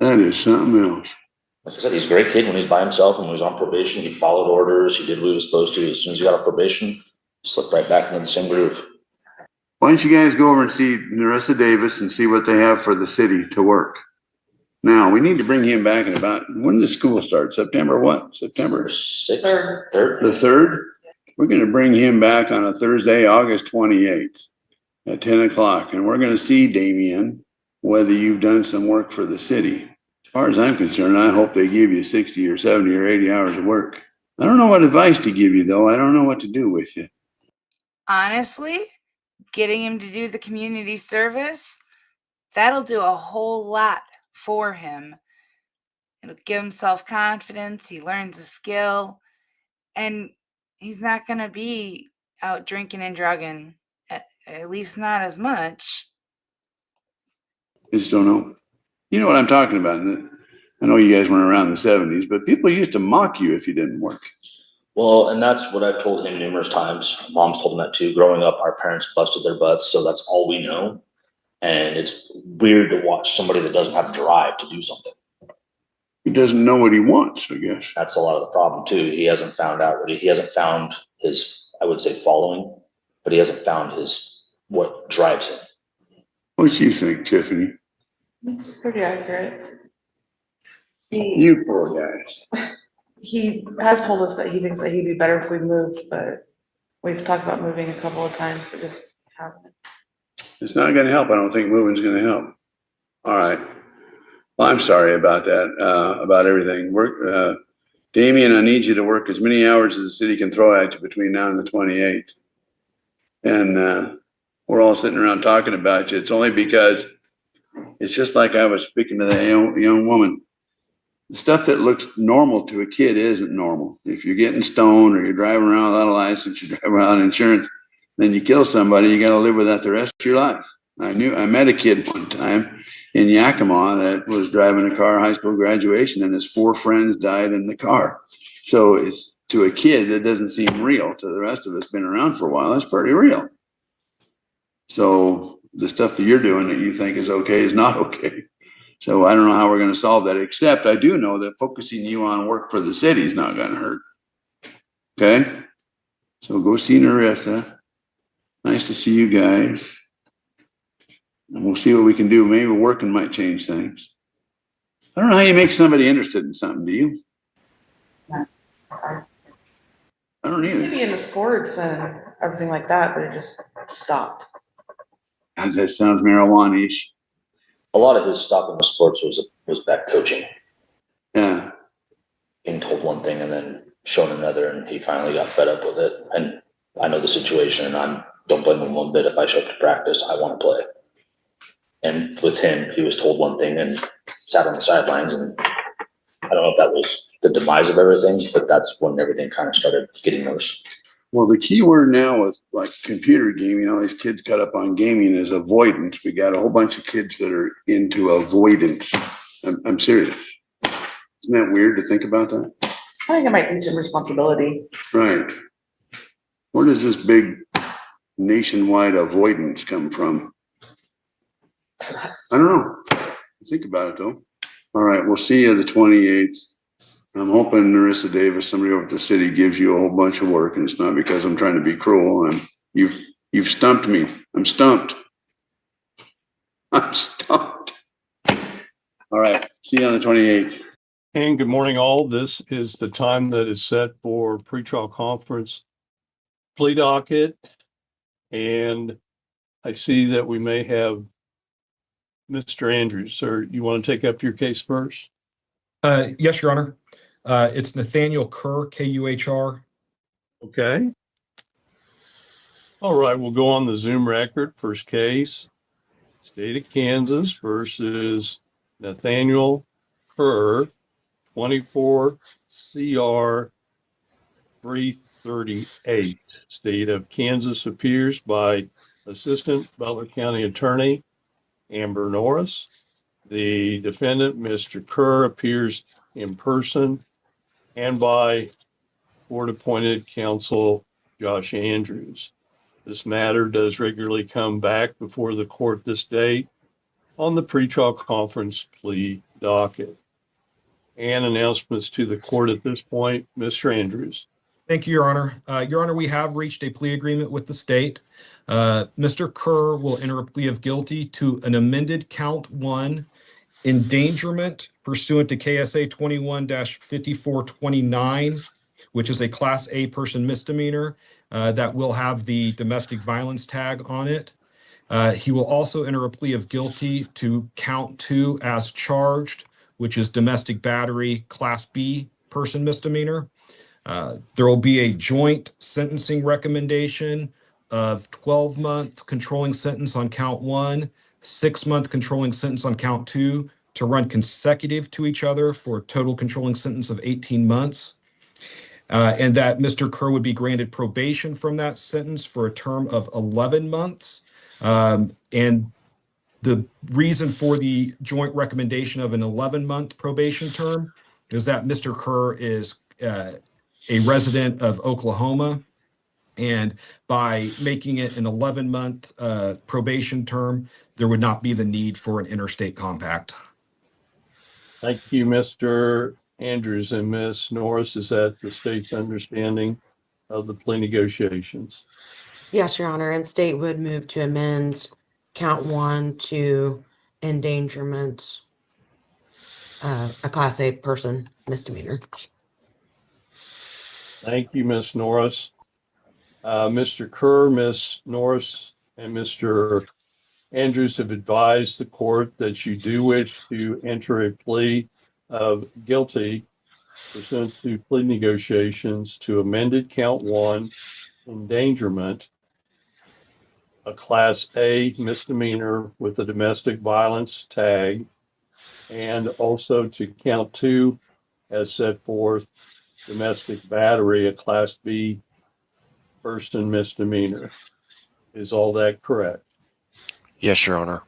That is something else. Like I said, he's a great kid when he's by himself and when he was on probation. He followed orders. He did what he was supposed to. As soon as he got off probation, he slipped right back into the same groove. Why don't you guys go over and see Narissa Davis and see what they have for the city to work? Now, we need to bring him back in about, when does school start? September what? September 6th? 3rd. The 3rd? We're going to bring him back on a Thursday, August 28th at 10 o'clock. And we're going to see, Damien, whether you've done some work for the city. As far as I'm concerned, I hope they give you 60 or 70 or 80 hours of work. I don't know what advice to give you, though. I don't know what to do with you. honestly, getting him to do the community service, that'll do a whole lot for him. It'll give him self-confidence. He learns a skill, and he's not going to be out drinking and drugging, at least not as much. I just don't know. You know what I'm talking about. I know you guys weren't around in the 70s, but people used to mock you if you didn't work. Well, and that's what I've told him numerous times. Mom's told him that too. Growing up, our parents busted their butts, so that's all we know. And it's weird to watch somebody that doesn't have drive to do something. He doesn't know what he wants, I guess. That's a lot of the problem too. He hasn't found out he hasn't found his, I would say, following, but he hasn't found what drives him. What do you think, Tiffany? That's pretty accurate. You poor guys. He has told us that he thinks that he'd be better if we moved, but we've talked about moving a couple of times, we just haven't. It's not going to help. I don't think moving's going to help. All right. Well, I'm sorry about that, about everything. Damien, I need you to work as many hours as the city can throw at you between now and the 28th. And we're all sitting around talking about you. It's only because it's just like I was speaking to that young woman. The stuff that looks normal to a kid isn't normal. If you're getting stoned or you're driving around without a license, you're driving without insurance, then you kill somebody, you got to live with that the rest of your life. I met a kid one time in Yakima that was driving a car, high school graduation, and his 4 friends died in the car. So it's to a kid that doesn't seem real. To the rest of us been around for a while, that's pretty real. So the stuff that you're doing that you think is okay is not okay. So I don't know how we're going to solve that, except I do know that focusing you on work for the city is not going to hurt. Okay? So go see Narissa. Nice to see you guys. And we'll see what we can do. Maybe working might change things. I don't know how you make somebody interested in something, do you? I don't either. Maybe into sports and everything like that, but it just stopped. And that sounds marijuana-ish. A lot of his stopping with sports was back coaching. Yeah. Being told one thing and then shown another, and he finally got fed up with it. And I know the situation, and I don't blame him one bit. If I show up to practice, I want to play. And with him, he was told one thing and sat on the sidelines. And I don't know if that was the demise of everything, but that's when everything kind of started getting worse. Well, the key word now with like computer gaming, all these kids cut up on gaming, is avoidance. We got a whole bunch of kids that are into avoidance. I'm serious. Isn't that weird to think about that? I think it might teach him responsibility. Right. Where does this big nationwide avoidance come from? I don't know. Think about it though. All right, we'll see you the 28th. I'm hoping Narissa Davis, somebody over at the city, gives you a whole bunch of work, and it's not because I'm trying to be cruel. You've stumped me. I'm stumped. I'm stumped. All right, see you on the 28th. And good morning, all. This is the time that is set for pretrial conference plea docket. And I see that we may have Mr. Andrews. Sir, you want to take up your case first? Yes, Your Honor. It's Nathaniel Kerr, K-U-H-R. Okay. All right, we'll go on the Zoom record. First case, State of Kansas versus Nathaniel Kerr, 24 CR 338. State of Kansas appears by Assistant Butler County Attorney Amber Norris. The defendant, Mr. Kerr, appears in person and by court-appointed counsel Josh Andrews. This matter does regularly come back before the court this date on the pretrial conference plea docket. And announcements to the court at this point, Mr. Andrews. Thank you, Your Honor. Your Honor, we have reached a plea agreement with the state. Mr. Kerr will enter a plea of guilty to an amended count 1 endangerment pursuant to KSA 21-5429, which is a Class A person misdemeanor that will have the domestic violence tag on it. He will also enter a plea of guilty to count 2 as charged, which is domestic battery Class B person misdemeanor. There will be a joint sentencing recommendation of 12-month controlling sentence on count 1, 6-month controlling sentence on count 2 to run consecutive to each other for a total controlling sentence of 18 months. And that Mr. Kerr would be granted probation from that sentence for a term of 11 months. And the reason for the joint recommendation of an 11-month probation term is that Mr. Kerr is a resident of Oklahoma. And by making it an 11-month probation term, there would not be the need for an interstate compact. Thank you, Mr. Andrews and Ms. Norris. Is that the state's understanding of the plea negotiations? Yes, Your Honor, and state would move to amend count 1 to endangerment, a Class A person misdemeanor. Thank you, Ms. Norris. Mr. Kerr, Ms. Norris, and Mr. Andrews have advised the court that you do wish to enter a plea of guilty pursuant to plea negotiations to amended count 1, endangerment, a Class A misdemeanor with a domestic violence tag, and also to count 2, as set forth, domestic battery, a Class B person misdemeanor. Is all that correct? Yes, Your Honor.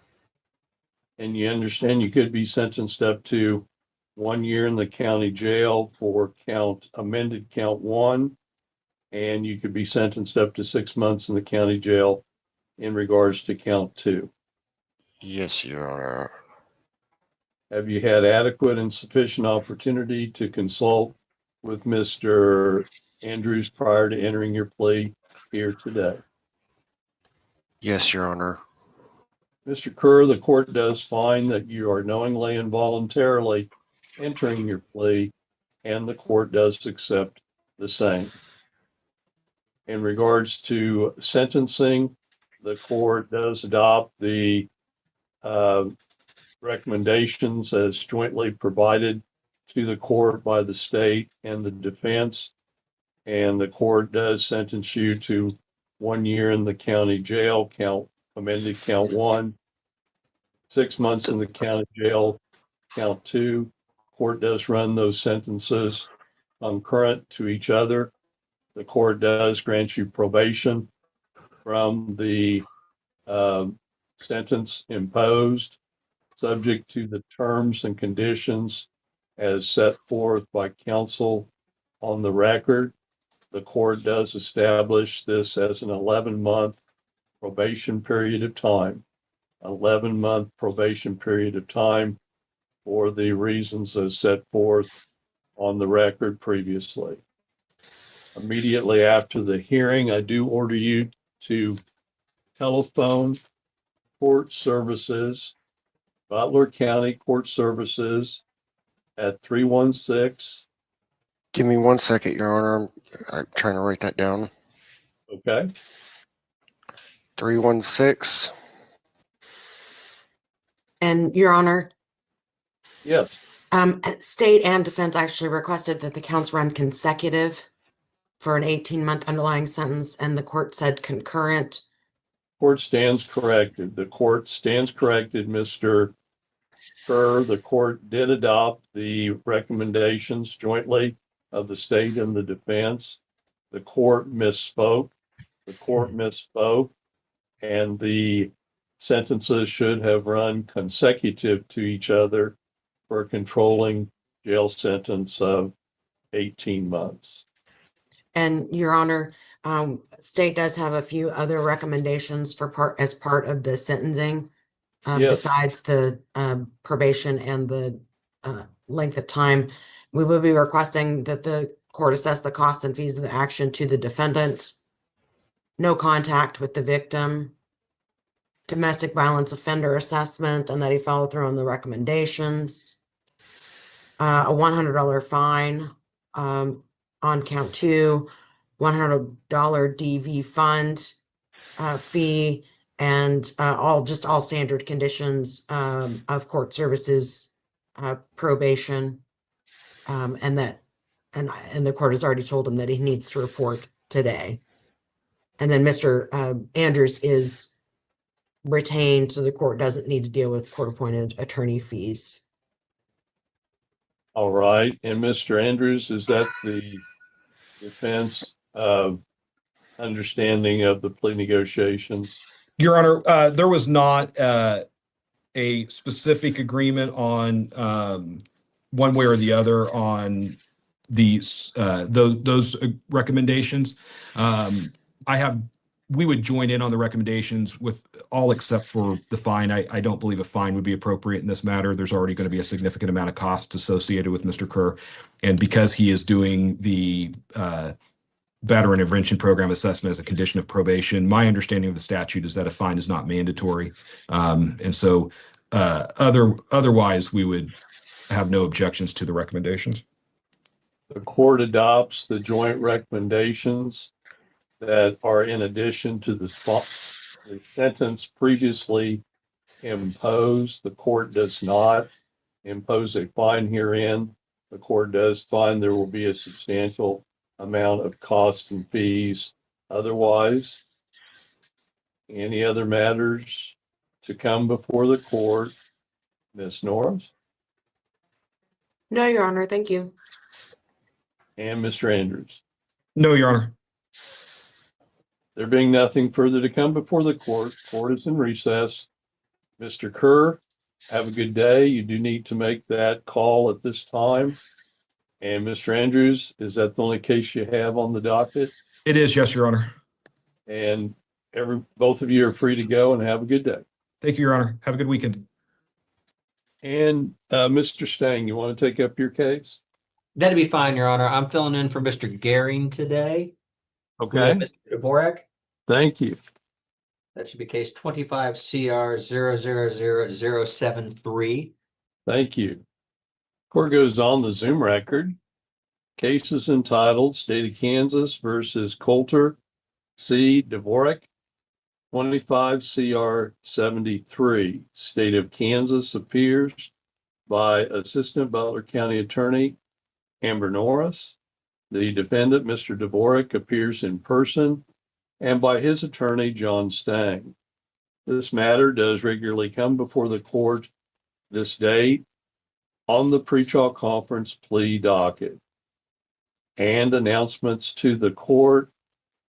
And you understand you could be sentenced up to 1 year in the county jail for amended count 1, and you could be sentenced up to 6 months in the county jail in regards to count 2. Yes, Your Honor. Have you had adequate and sufficient opportunity to consult with Mr. Andrews prior to entering your plea here today? Yes, Your Honor. Mr. Kerr, the court does find that you are knowingly and voluntarily entering your plea, and the court does accept the same. In regards to sentencing, the court does adopt the recommendations as jointly provided to the court by the state and the defense, and the court does sentence you to 1 year in the county jail, amended count 1, 6 months in the county jail, count 2. Court does run those sentences concurrent to each other. The court does grant you probation from the sentence imposed, subject to the terms and conditions as set forth by counsel on the record. The court does establish this as an 11-month probation period of time. 11-month probation period of time for the reasons as set forth on the record previously. Immediately after the hearing, I do order you to telephone court services, Butler County Court Services at 316. Give me 1 second, Your Honor. I'm trying to write that down. Okay. 316. And Your Honor, Yes. State and defense actually requested that the counts run consecutive for an 18-month underlying sentence, and the court said concurrent. Court stands corrected. The court stands corrected, Mr. Kerr. The court did adopt the recommendations jointly of the state and the defense. The court misspoke. The court misspoke, and the sentences should have run consecutive to each other for a controlling jail sentence of 18 months. And Your Honor, state does have a few other recommendations as part of the sentencing, Yes. besides the probation and the length of time. We will be requesting that the court assess the costs and fees of the action to the defendant, no contact with the victim, domestic violence offender assessment, and that he follow through on the recommendations, a $100 fine on count 2, $100 DV fund fee, and all standard conditions of court services, probation, and the court has already told him that he needs to report today. And then Mr. Andrews is retained, so the court doesn't need to deal with court-appointed attorney fees. All right. And Mr. Andrews, is that the defense understanding of the plea negotiations? Your Honor, there was not a specific agreement on one way or the other on these those recommendations. We would join in on the recommendations with all except for the fine. I don't believe a fine would be appropriate in this matter. There's already going to be a significant amount of costs associated with Mr. Kerr. And because he is doing the battery intervention program assessment as a condition of probation, my understanding of the statute is that a fine is not mandatory. And so otherwise, we would have no objections to the recommendations. The court adopts the joint recommendations that are in addition to the sentence previously imposed. The court does not impose a fine herein. The court does find there will be a substantial amount of costs and fees. Otherwise, any other matters to come before the court? Ms. Norris? No, Your Honor, thank you. And Mr. Andrews? No, Your Honor. There being nothing further to come before the court is in recess. Mr. Kerr, have a good day. You do need to make that call at this time. And Mr. Andrews, is that the only case you have on the docket? It is, yes, Your Honor. And both of you are free to go, and have a good day. Thank you, Your Honor. Have a good weekend. And Mr. Stang, you want to take up your case? That'd be fine, Your Honor. I'm filling in for Mr. Gehring today. Okay. Mr. Dvorak. Thank you. That should be case 25 CR 000073. Thank you. Court goes on the Zoom record. Case is entitled State of Kansas versus Coulter C. Dvorak, 25 CR 73. State of Kansas appears by Assistant Butler County Attorney Amber Norris. The defendant, Mr. Dvorak, appears in person and by his attorney, John Stang. This matter does regularly come before the court this date on the pretrial conference plea docket. And announcements to the court,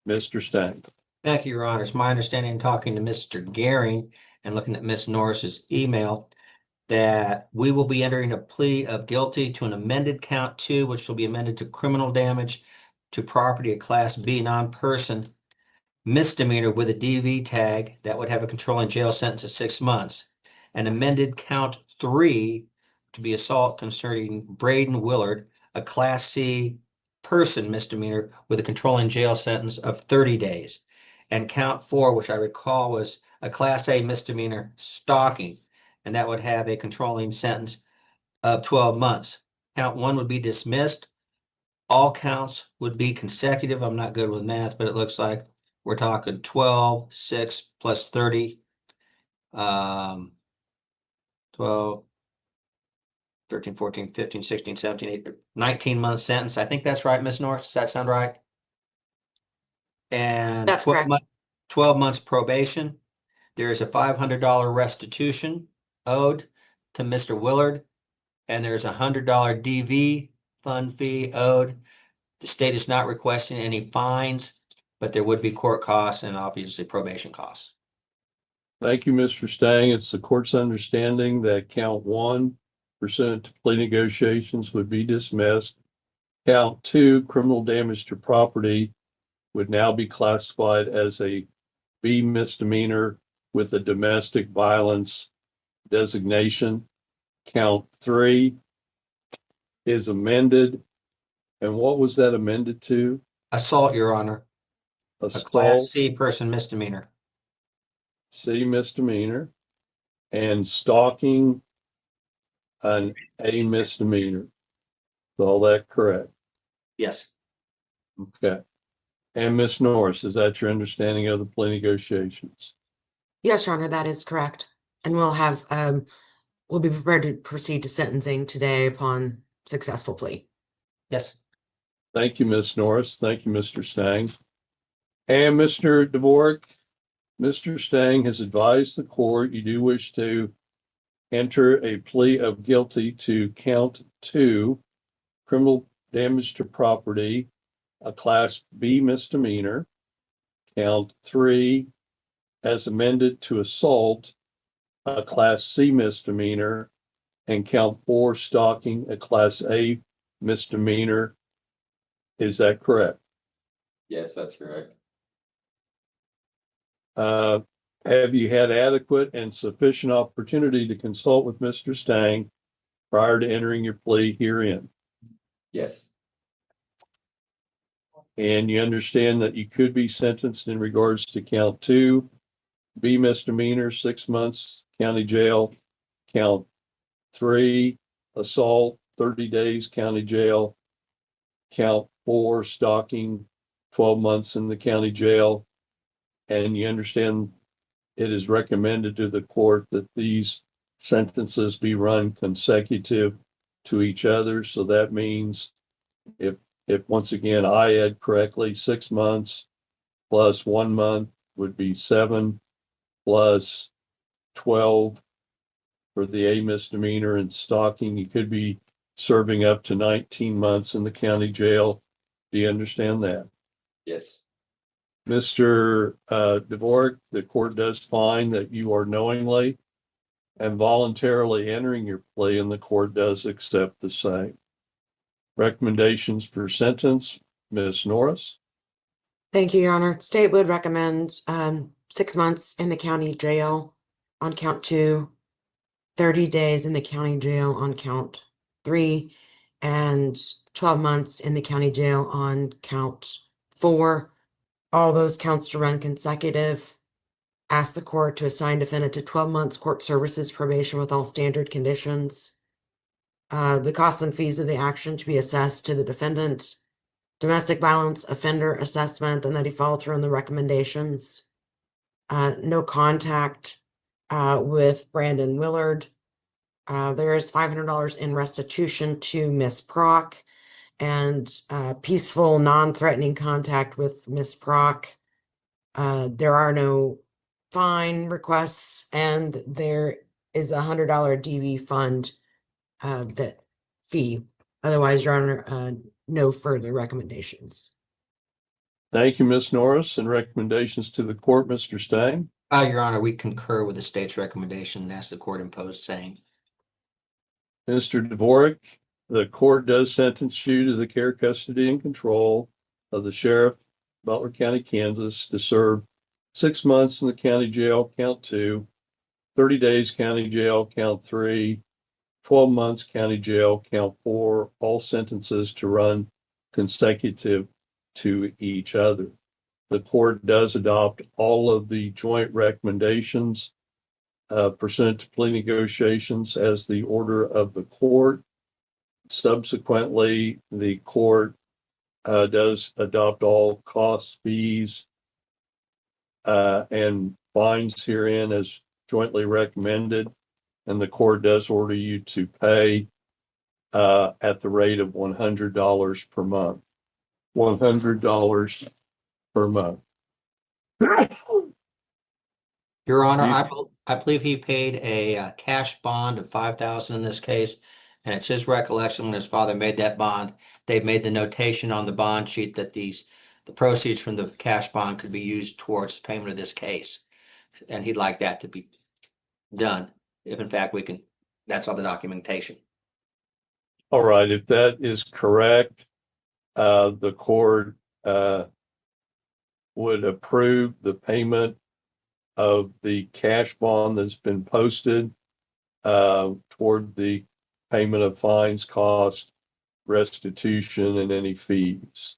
Mr. Stang. Thank you, Your Honor. It's my understanding, talking to Mr. Gehring and looking at Ms. Norris's email, that we will be entering a plea of guilty to an amended count 2, which will be amended to criminal damage to property of Class B non-person misdemeanor with a DV tag that would have a controlling jail sentence of 6 months. An amended count 3 to be assault concerning Braden Willard, a Class C person misdemeanor with a controlling jail sentence of 30 days. And count 4, which I recall was a Class A misdemeanor stalking, and that would have a controlling sentence of 12 months. Count 1 would be dismissed. All counts would be consecutive. I'm not good with math, but it looks like we're talking 12, 6 plus 30, 12, 13, 14, 15, 16, 17, 18, 19-month sentence. I think that's right, Ms. Norris. Does that sound right? And that's 12 correct. 12 months probation. There is a $500 restitution owed to Mr. Willard, and there's a $100 DV fund fee owed. The state is not requesting any fines, but there would be court costs and obviously probation costs. Thank you, Mr. Stang. It's the court's understanding that count 1, pursuant to plea negotiations, would be dismissed. Count 2, criminal damage to property, would now be classified as a B misdemeanor with a domestic violence designation. Count 3 is amended. And what was that amended to? Assault, Your Honor. Assault. A Class C person misdemeanor. C misdemeanor. And stalking, an A misdemeanor. Is all that correct? Yes. Okay. And Ms. Norris, is that your understanding of the plea negotiations? Yes, Your Honor, that is correct. And we'll have, we'll be prepared to proceed to sentencing today upon successful plea. Yes. Thank you, Ms. Norris. Thank you, Mr. Stang. And Mr. Dvorak, Mr. Stang has advised the court you do wish to enter a plea of guilty to count 2, criminal damage to property, a class B misdemeanor, count 3, as amended to assault, a class C misdemeanor, and count 4, stalking, a class A misdemeanor. Is that correct? Yes, that's correct. Have you had adequate and sufficient opportunity to consult with Mr. Stang prior to entering your plea herein? Yes. And you understand that you could be sentenced in regards to count 2, B misdemeanor, 6 months county jail, count 3, assault, 30 days county jail, count 4, stalking, 12 months in the county jail. And you understand it is recommended to the court that these sentences be run consecutive to each other. So that means if once again, I add correctly, 6 months plus 1 month would be 7 plus 12 for the A misdemeanor and stalking. You could be serving up to 19 months in the county jail. Do you understand that? Yes. Mr. Dvorak, the court does find that you are knowingly and voluntarily entering your plea, and the court does accept the same. Recommendations for sentence, Ms. Norris. Thank you, Your Honor. State would recommend 6 months in the county jail on count 2, 30 days in the county jail on count 3, and 12 months in the county jail on count 4. All those counts to run consecutive. Ask the court to assign defendant to 12 months court services probation with all standard conditions. The costs and fees of the action to be assessed to the defendant. Domestic violence offender assessment, and that he follow through on the recommendations. No contact with Brandon Willard. There is $500 in restitution to Miss Proc, and peaceful, non-threatening contact with Miss Proc. There are no fine requests, and there is $100 DV fund that fee. Otherwise, Your Honor, no further recommendations. Thank you, Ms. Norris, and recommendations to the court, Mr. Stang. Your Honor, we concur with the state's recommendation and ask the court impose same. Mr. Dvorak, the court does sentence you to the care, custody, and control of the sheriff, Butler County, Kansas, to serve 6 months in the county jail, count 2, 30 days county jail, count 3, 12 months county jail, count 4, all sentences to run consecutive to each other. The court does adopt all of the joint recommendations pursuant to plea negotiations as the order of the court. Subsequently, the court does adopt all costs, fees, and fines herein as jointly recommended, and the court does order you to pay at the rate of $100 per month. $100 per month. Your Honor, I believe he paid a cash bond of $5,000 in this case, and it's his recollection when his father made that bond, they made the notation on the bond sheet that the proceeds from the cash bond could be used towards the payment of this case. And he'd like that to be done, if in fact we can, that's all the documentation. All right, if that is correct, the court would approve the payment of the cash bond that's been posted toward the payment of fines, cost, restitution, and any fees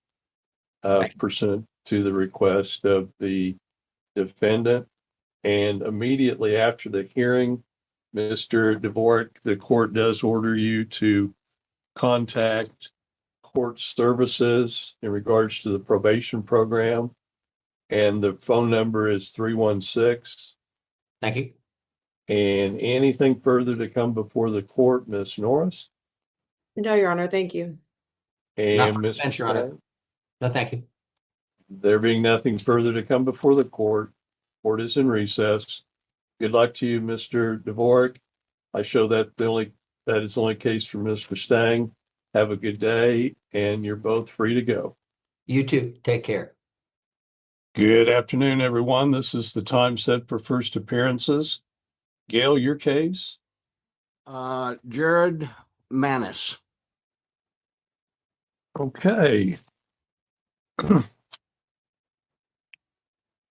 pursuant to the request of the defendant. And immediately after the hearing, Mr. Dvorak, the court does order you to contact court services in regards to the probation program. And the phone number is 316. Thank you. And anything further to come before the court, Ms. Norris? No, Your Honor, thank you. And Not for Mr. defense, Your Honor. Stang? No, thank you. There being nothing further to come before the court is in recess. Good luck to you, Mr. Dvorak. I show that is the only case for Mr. Stang. Have a good day, and you're both free to go. You too. Take care. Good afternoon, everyone. This is the time set for first appearances. Gail, your case? Jared Manis. Okay.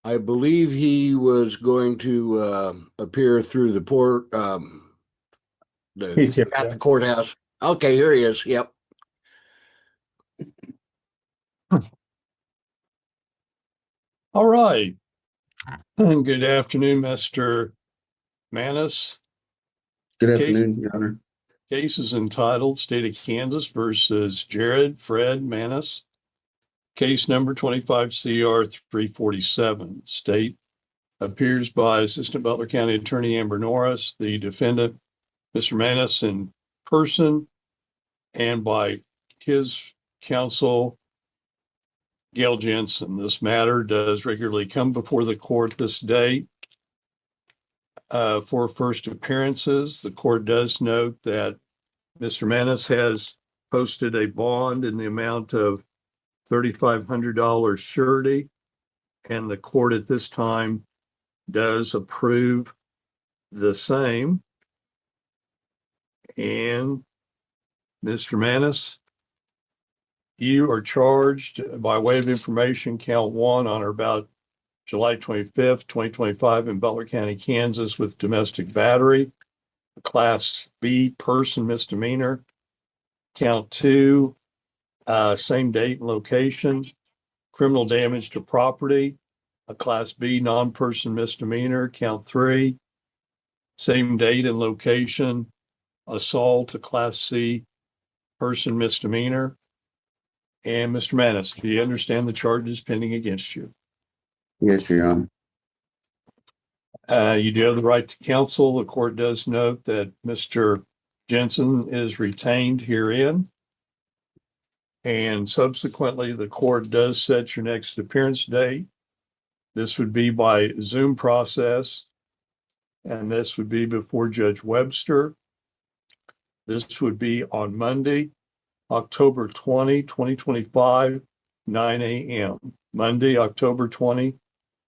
I believe he was going to appear through the port, He's here, at yeah. the courthouse. Okay, here he is. Yep. All right. Good afternoon, Mr. Manis. Good afternoon, Your Honor. Case is entitled State of Kansas versus Jared Fred Manis. Case number 25 CR 347. State appears by Assistant Butler County Attorney Amber Norris, the defendant, Mr. Manis, in person, and by his counsel, Gail Jensen. This matter does regularly come before the court this day. For first appearances, the court does note that Mr. Manis has posted a bond in the amount of $3,500 surety, and the court at this time does approve the same. And Mr. Manis, you are charged by way of information, count 1, on or about July 25th, 2025 in Butler County, Kansas, with domestic battery, a Class B person misdemeanor. Count 2, same date and location, criminal damage to property, a Class B non-person misdemeanor. Count 3, same date and location, assault, a Class C person misdemeanor. And Mr. Manis, do you understand the charges pending against you? Yes, Your Honor. You do have the right to counsel. The court does note that Mr. Jensen is retained herein. And subsequently, the court does set your next appearance date. This would be by Zoom process, and this would be before Judge Webster. This would be on Monday, October 20, 2025, 9 a.m. Monday, October 20,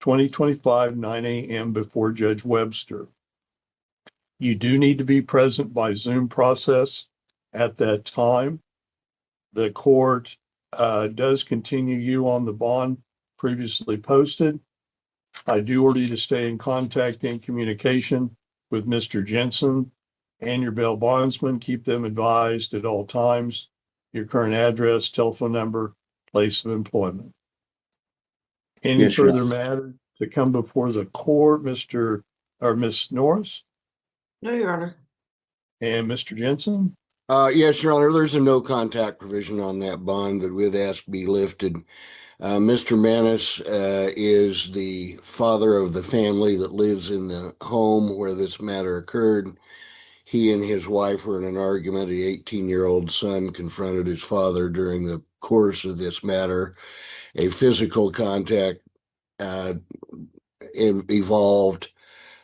2025, 9 a.m. before Judge Webster. You do need to be present by Zoom process at that time. The court does continue you on the bond previously posted. I do order you to stay in contact and communication with Mr. Jensen and your bail bondsman. Keep them advised at all times, your current address, telephone number, place of employment. Any Yes, Your further matter to come before the court, Mr. or Miss Norris No, Your Honor. and Mr. Jensen? Yes, Your Honor, there's a no contact provision on that bond that we'd ask be lifted. Mr. Manis is the father of the family that lives in the home where this matter occurred. He and his wife were in an argument. The 18-year-old son confronted his father during the course of this matter. A physical contact evolved.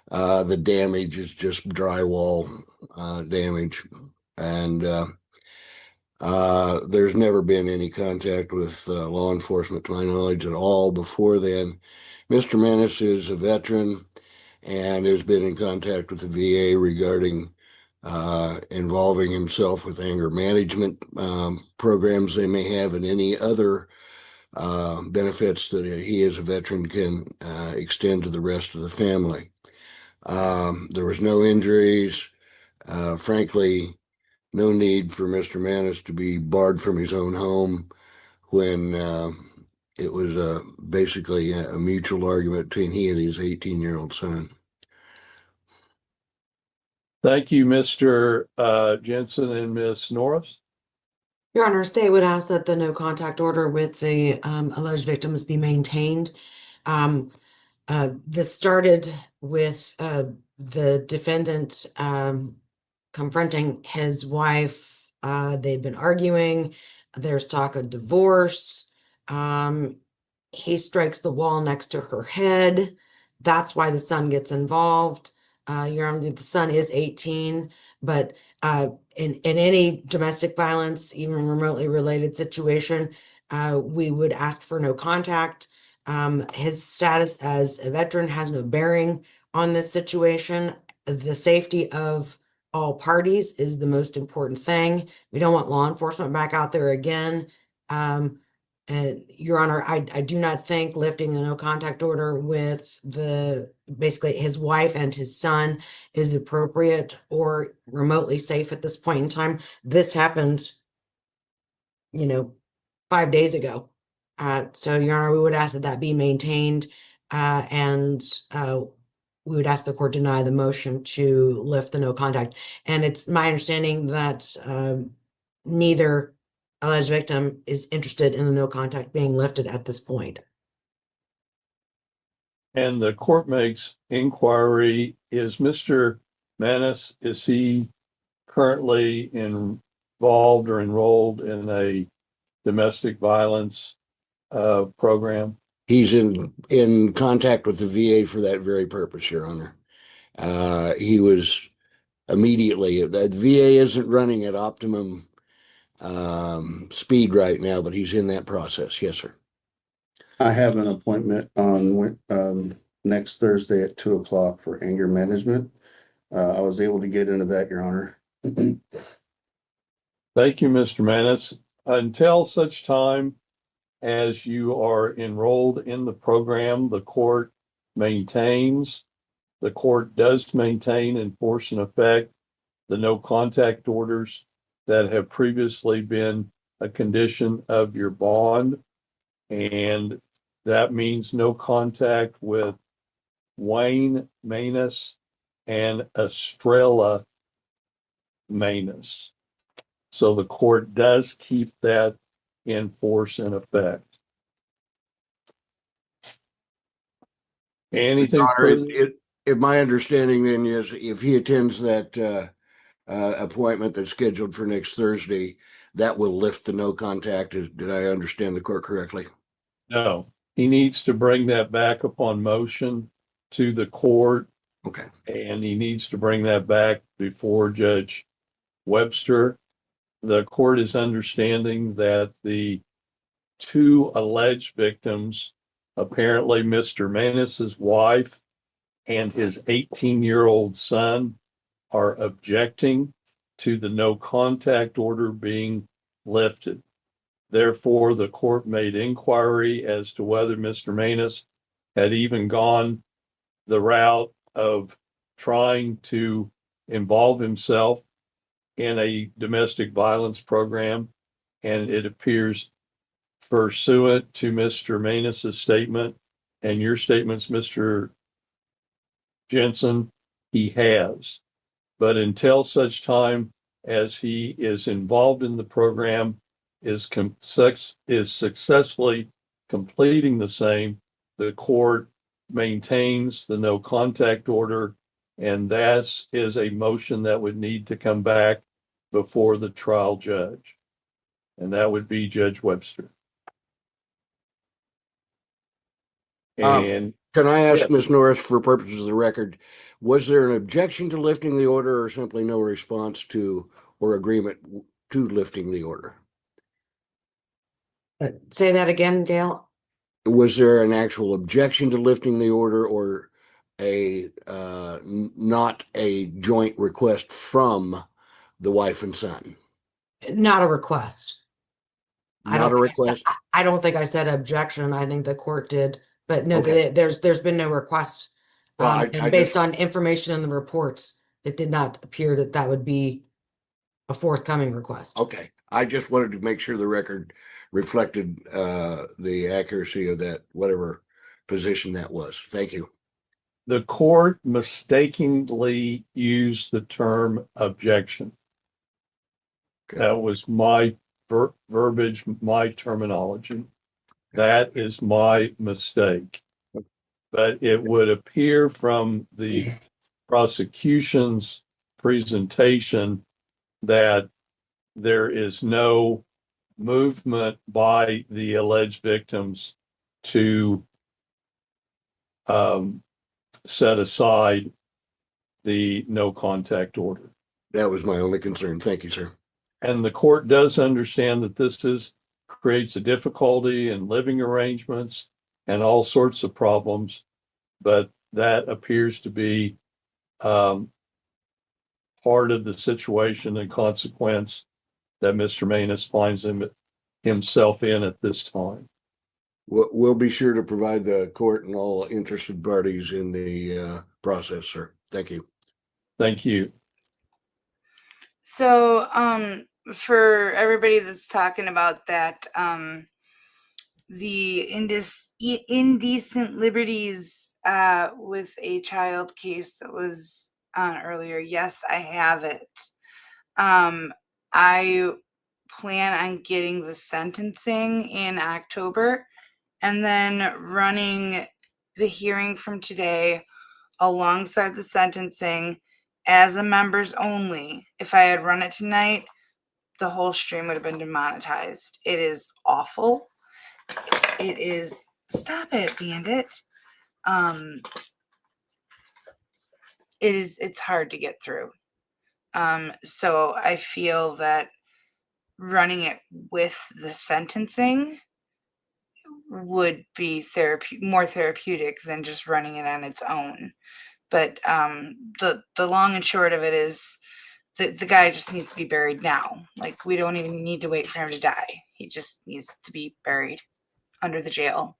The damage is just drywall damage. And there's never been any contact with law enforcement, to my knowledge, at all before then. Mr. Manis is a veteran and has been in contact with the VA regarding involving himself with anger management programs they may have, and any other benefits that he as a veteran can extend to the rest of the family. There was no injuries. Frankly, no need for Mr. Manis to be barred from his own home when it was basically a mutual argument between he and his 18-year-old son. Thank you, Mr. Jensen and Ms. Norris. Your Honor, state would ask that the no contact order with the alleged victims be maintained. This started with the defendant confronting his wife. They'd been arguing. There's talk of divorce. he strikes the wall next to her head. That's why the son gets involved. Your Honor, the son is 18, but in any domestic violence, even remotely related situation, we would ask for no contact. His status as a veteran has no bearing on this situation. The safety of all parties is the most important thing. We don't want law enforcement back out there again. And Your Honor, I do not think lifting the no contact order with basically his wife and his son is appropriate or remotely safe at this point in time. This happened, 5 days ago. So Your Honor, we would ask that that be maintained, and we would ask the court deny the motion to lift the no contact. And it's my understanding that neither alleged victim is interested in the no contact being lifted at this point. And the court makes inquiry, is Mr. Manis, is he currently involved or enrolled in a domestic violence program? He's in contact with the VA for that very purpose, Your Honor. He was immediately, the VA isn't running at optimum speed right now, but he's in that process. Yes, sir. I have an appointment on next Thursday at 2:00 for anger management. I was able to get into that, Your Honor. Thank you, Mr. Manis. Until such time as you are enrolled in the program, the court does maintain and force in effect the no contact orders that have previously been a condition of your bond. And that means no contact with Wayne Manus and Estrella Manus. So the court does keep that in force and effect. Anything further? If my understanding then is if he attends that appointment that's scheduled for next Thursday, that will lift the no contact. Did I understand the court correctly? No, he needs to bring that back upon motion to the court. Okay. And he needs to bring that back before Judge Webster. The court is understanding that the two alleged victims, apparently Mr. Manus's wife and his 18-year-old son, are objecting to the no contact order being lifted. Therefore, the court made inquiry as to whether Mr. Manus had even gone the route of trying to involve himself in a domestic violence program. And it appears pursuant to Mr. Manus's statement and your statements, Mr. Jensen, he has. But until such time as he is involved in the program, is successfully completing the same, the court maintains the no contact order, and that is a motion that would need to come back before the trial judge. And that would be Judge Webster. And can I ask yes. Ms. Norris, for purposes of the record, was there an objection to lifting the order or simply no response to or agreement to lifting the order? Say that again, Gail. Was there an actual objection to lifting the order or not a joint request from the wife and son? Not a request. Not a request? I don't think I said objection. I think the court did, but no, Okay. there's been no request. Well, And based on information in the reports, it did not appear that that would be a forthcoming request. Okay. I just wanted to make sure the record reflected the accuracy of that, whatever position that was. Thank you. The court mistakenly used the term objection. Okay. That was my verbiage, my terminology. That is my mistake. But it would appear from the prosecution's presentation that there is no movement by the alleged victims to set aside the no contact order. That was my only concern. Thank you, sir. And the court does understand that this creates a difficulty in living arrangements and all sorts of problems, but that appears to be part of the situation and consequence that Mr. Manus finds himself in at this time. We'll be sure to provide the court and all interested parties in the process, sir. Thank you. Thank you. So, for everybody that's talking about that, the indecent liberties with a child case that was on earlier, yes, I have it. I plan on getting the sentencing in October and then running the hearing from today alongside the sentencing as a members only. If I had run it tonight, the whole stream would have been demonetized. It is awful. It is, stop it, Bandit. It's hard to get through. So I feel that running it with the sentencing would be more therapeutic than just running it on its own. But the long and short of it is the guy just needs to be buried now. Like, we don't even need to wait for him to die. He just needs to be buried under the jail.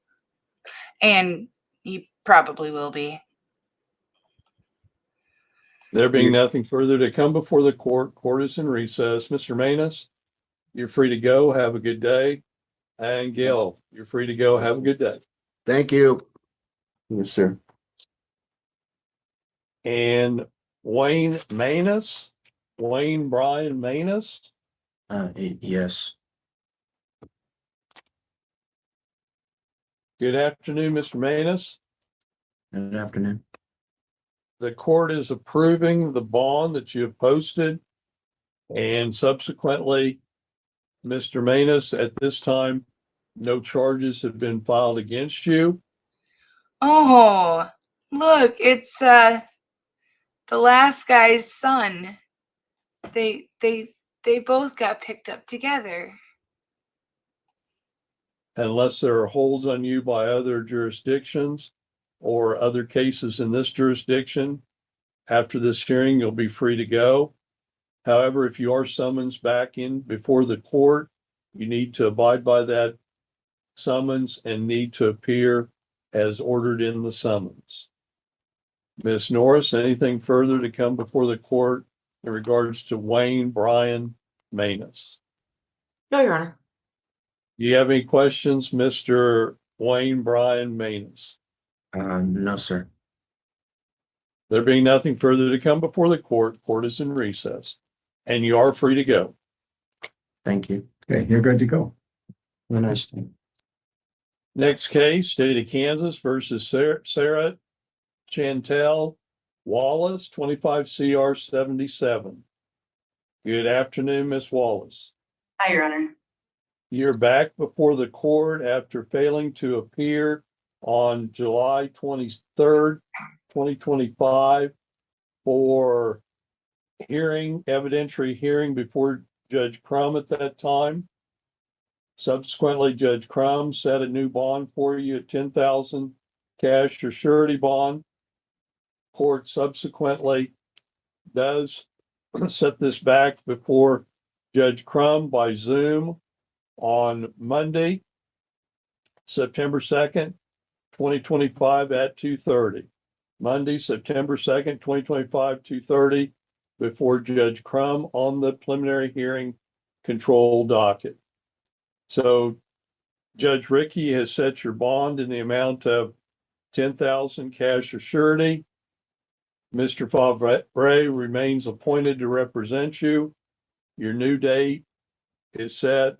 And he probably will be. There being nothing further to come before the court, court is in recess. Mr. Manus, you're free to go. Have a good day. And Gail, you're free to go. Have a good day. Thank you. Yes, sir. And Wayne Brian Manus. Yes. Good afternoon, Mr. Manus. Good afternoon. The court is approving the bond that you have posted, and subsequently, Mr. Manus, at this time, no charges have been filed against you. Oh, look, it's the last guy's son. They both got picked up together. Unless there are holds on you by other jurisdictions or other cases in this jurisdiction, after this hearing, you'll be free to go. However, if you are summoned back in before the court, you need to abide by that summons and need to appear as ordered in the summons. Ms. Norris, anything further to come before the court in regards to Wayne Brian Manus? No, Your Honor. Do you have any questions, Mr. Wayne Brian Manus? No, sir. There being nothing further to come before the court, court is in recess, and you are free to go. Thank you. Okay, you're good to go. Have a nice day. Next case, State of Kansas versus Sarah Chantel Wallace, 25 CR 77. Good afternoon, Ms. Wallace. Hi, Your Honor. You're back before the court after failing to appear on July 23rd, 2025 for evidentiary hearing before Judge Crum at that time. Subsequently, Judge Crum set a new bond for you at $10,000 cash or surety bond. Court subsequently does set this back before Judge Crum by Zoom on Monday, September 2nd, 2025 at 2:30. Monday, September 2nd, 2025, 2:30 before Judge Crum on the preliminary hearing control docket. So Judge Rickey has set your bond in the amount of $10,000 cash or surety. Mr. Favre remains appointed to represent you. Your new date is set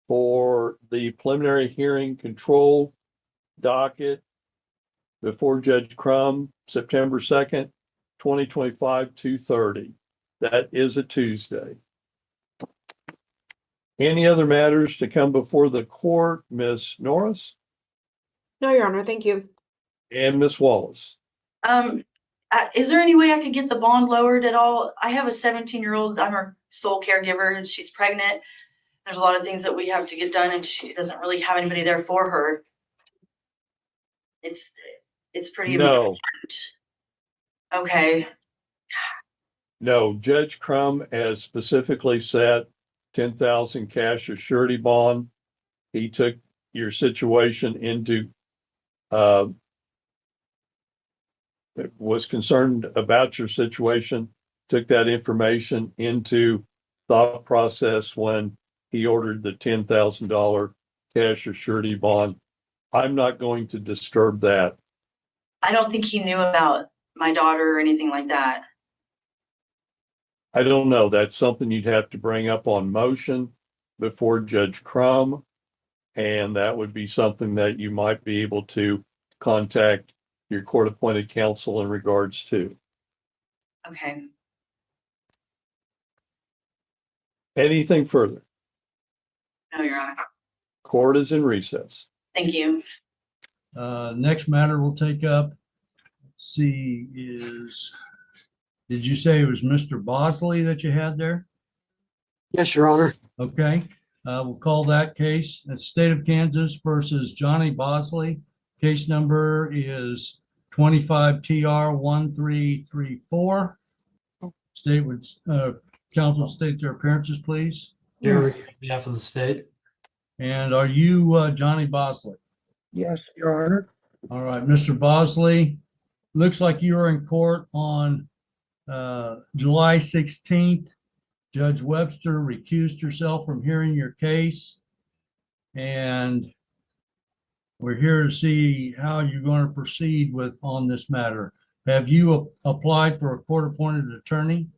for the preliminary hearing control docket before Judge Crum, September 2nd, 2025, 2:30. That is a Tuesday. Any other matters to come before the court, Ms. Norris? No, Your Honor, thank you. And Ms. Wallace. Is there any way I could get the bond lowered at all? I have a 17-year-old, I'm her sole caregiver, and she's pregnant. There's a lot of things that we have to get done, and she doesn't really have anybody there for her. It's pretty No, important. Okay, no, Judge Crum has specifically set 10,000 cash or surety bond. He took your situation into, was concerned about your situation, took that information into thought process when he ordered the $10,000 cash or surety bond. I'm not going to disturb that. I don't think he knew about my daughter or anything like that. I don't know. That's something you'd have to bring up on motion before Judge Crum. And that would be something that you might be able to contact your court-appointed counsel in regards to. Okay. Anything further? No, Your Honor. Court is in recess. Thank you. Next matter we'll take up, let's see, did you say it was Mr. Bosley that you had there? Yes, Your Honor. Okay, we'll call that case. It's State of Kansas versus Johnny Bosley. Case number is 25 TR 1334. State would, counsel state their appearances, please. Here, on behalf of the state. And are you Johnny Bosley? Yes, Your Honor. All right, Mr. Bosley, looks like you were in court on July 16th. Judge Webster recused herself from hearing your case. And we're here to see how you're going to proceed on this matter. Have you applied for a court-appointed attorney?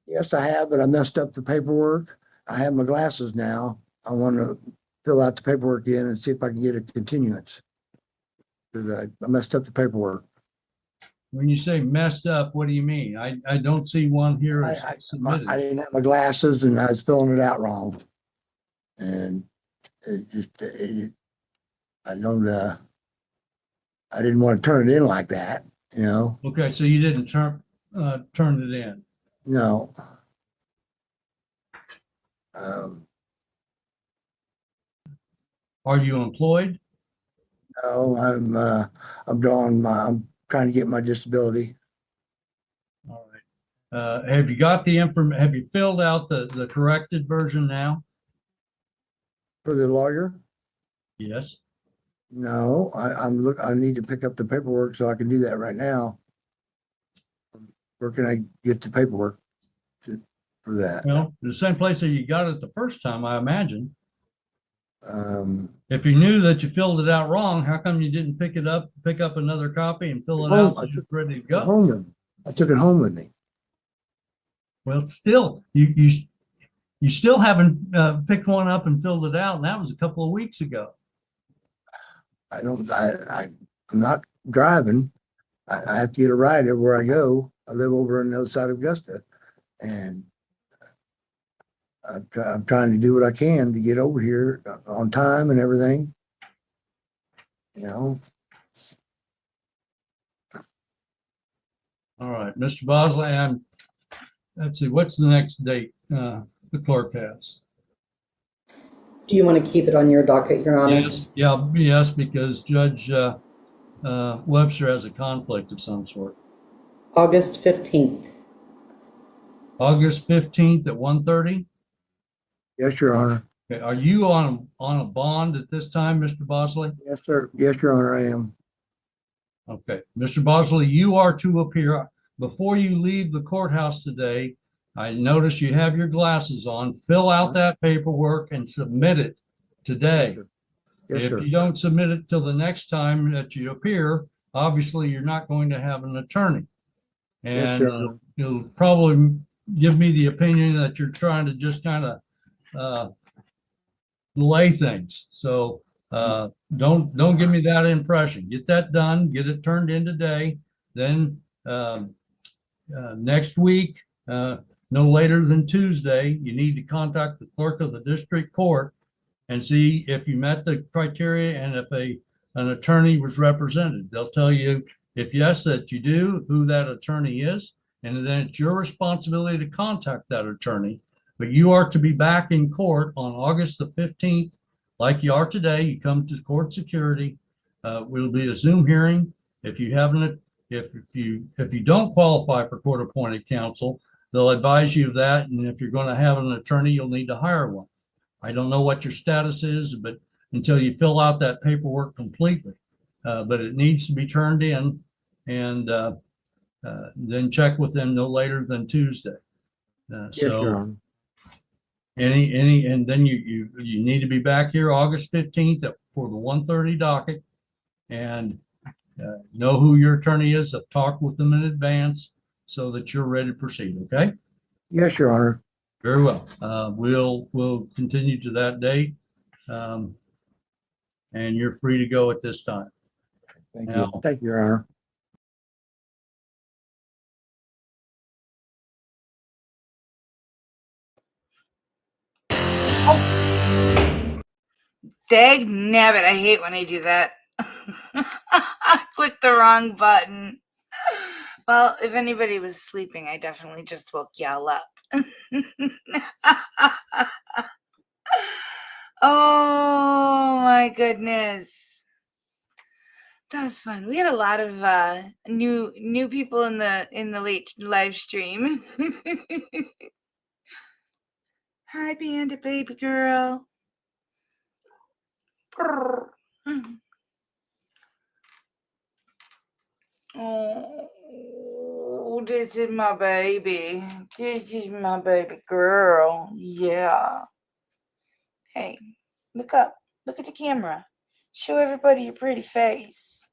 Yes, I have, but I messed up the paperwork. I have my glasses now. I want to fill out the paperwork again and see if I can get a continuance. Because I messed up the paperwork. When you say messed up, what do you mean? I don't see one here submitted. I didn't have my glasses and I was filling it out wrong. And I didn't want to turn it in like that, you know? Okay, so you didn't turn it in? No. Are you employed? No, I'm trying to get my disability. All right. Have you got the information? Have you filled out the corrected version now? For the lawyer? Yes. No, I need to pick up the paperwork so I can do that right now. Where can I get the paperwork for that? Well, the same place that you got it the first time, I imagine. If you knew that you filled it out wrong, how come you didn't pick up another copy and fill it out so you're ready to go? I took it home with me. Well, still, you still haven't picked one up and filled it out, and that was a couple of weeks ago. I'm not driving. I have to get a ride everywhere I go. I live over on the other side of Augusta, and I'm trying to do what I can to get over here on time and everything. You know. All right, Mr. Bosley, let's see, what's the next date the clerk has? Do you want to keep it on your docket, Your Honor? Yes, yes, because Judge Webster has a conflict of some sort. August 15th. August 15th at 1:30? Yes, Your Honor. Okay, are you on a bond at this time, Mr. Bosley? Yes, sir. Yes, Your Honor, I am. Okay, Mr. Bosley, you are to appear. Before you leave the courthouse today, I notice you have your glasses on. Fill out that paperwork and submit it today. Yes, If sir. you don't submit it till the next time that you appear, obviously you're not going to have an attorney. Yes, And Your Honor. you'll probably give me the opinion that you're trying to just kind of delay things. So don't give me that impression. Get that done, get it turned in today. Then next week, no later than Tuesday, you need to contact the clerk of the district court and see if you met the criteria and if a an attorney was represented. They'll tell you if yes, that you do, who that attorney is, and then it's your responsibility to contact that attorney. But you are to be back in court on August the 15th, like you are today. You come to court security. Will be a Zoom hearing. If you haven't, if you don't qualify for court-appointed counsel, they'll advise you of that. And if you're going to have an attorney, you'll need to hire one. I don't know what your status is, but until you fill out that paperwork completely, but it needs to be turned in, and then check with them no later than Tuesday. Yes, Your So Honor. and then you need to be back here August 15th for the 1:30 docket, and know who your attorney is. Talk with them in advance so that you're ready to proceed. Okay. Yes, Your Honor. Very well. We'll continue to that date, and you're free to go at this time. Thank Now, you. Thank you, Your Honor. Dag nabbit, I hate when I do that. I clicked the wrong button. Well, if anybody was sleeping, I definitely just woke y'all up. Oh my goodness. That was fun. We had a lot of new people in the late live stream. Hi, Panda baby girl. Oh, this is my baby. This is my baby girl. Yeah. Hey, look up. Look at the camera. Show everybody your pretty face.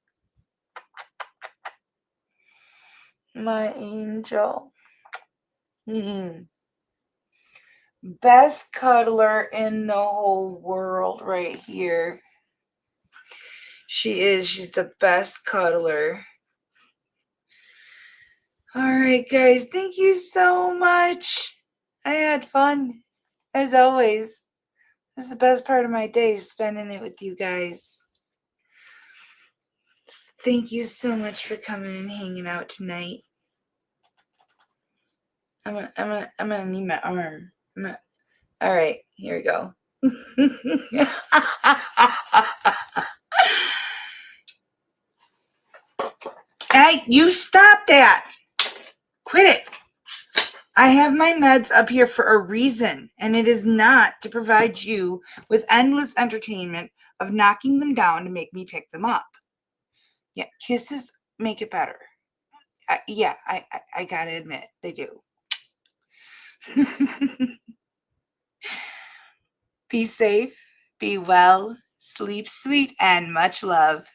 My angel. Best cuddler in the whole world right here. She is. She's the best cuddler. All right, guys. Thank you so much. I had fun, as always. This is the best part of my day, spending it with you guys. Thank you so much for coming and hanging out tonight. I'm gonna need my arm. All right, here we go. Hey, you stop that. Quit it. I have my meds up here for a reason, and it is not to provide you with endless entertainment of knocking them down to make me pick them up. Yeah, kisses make it better. I gotta admit, they do. Be safe, be well, sleep sweet, and much love.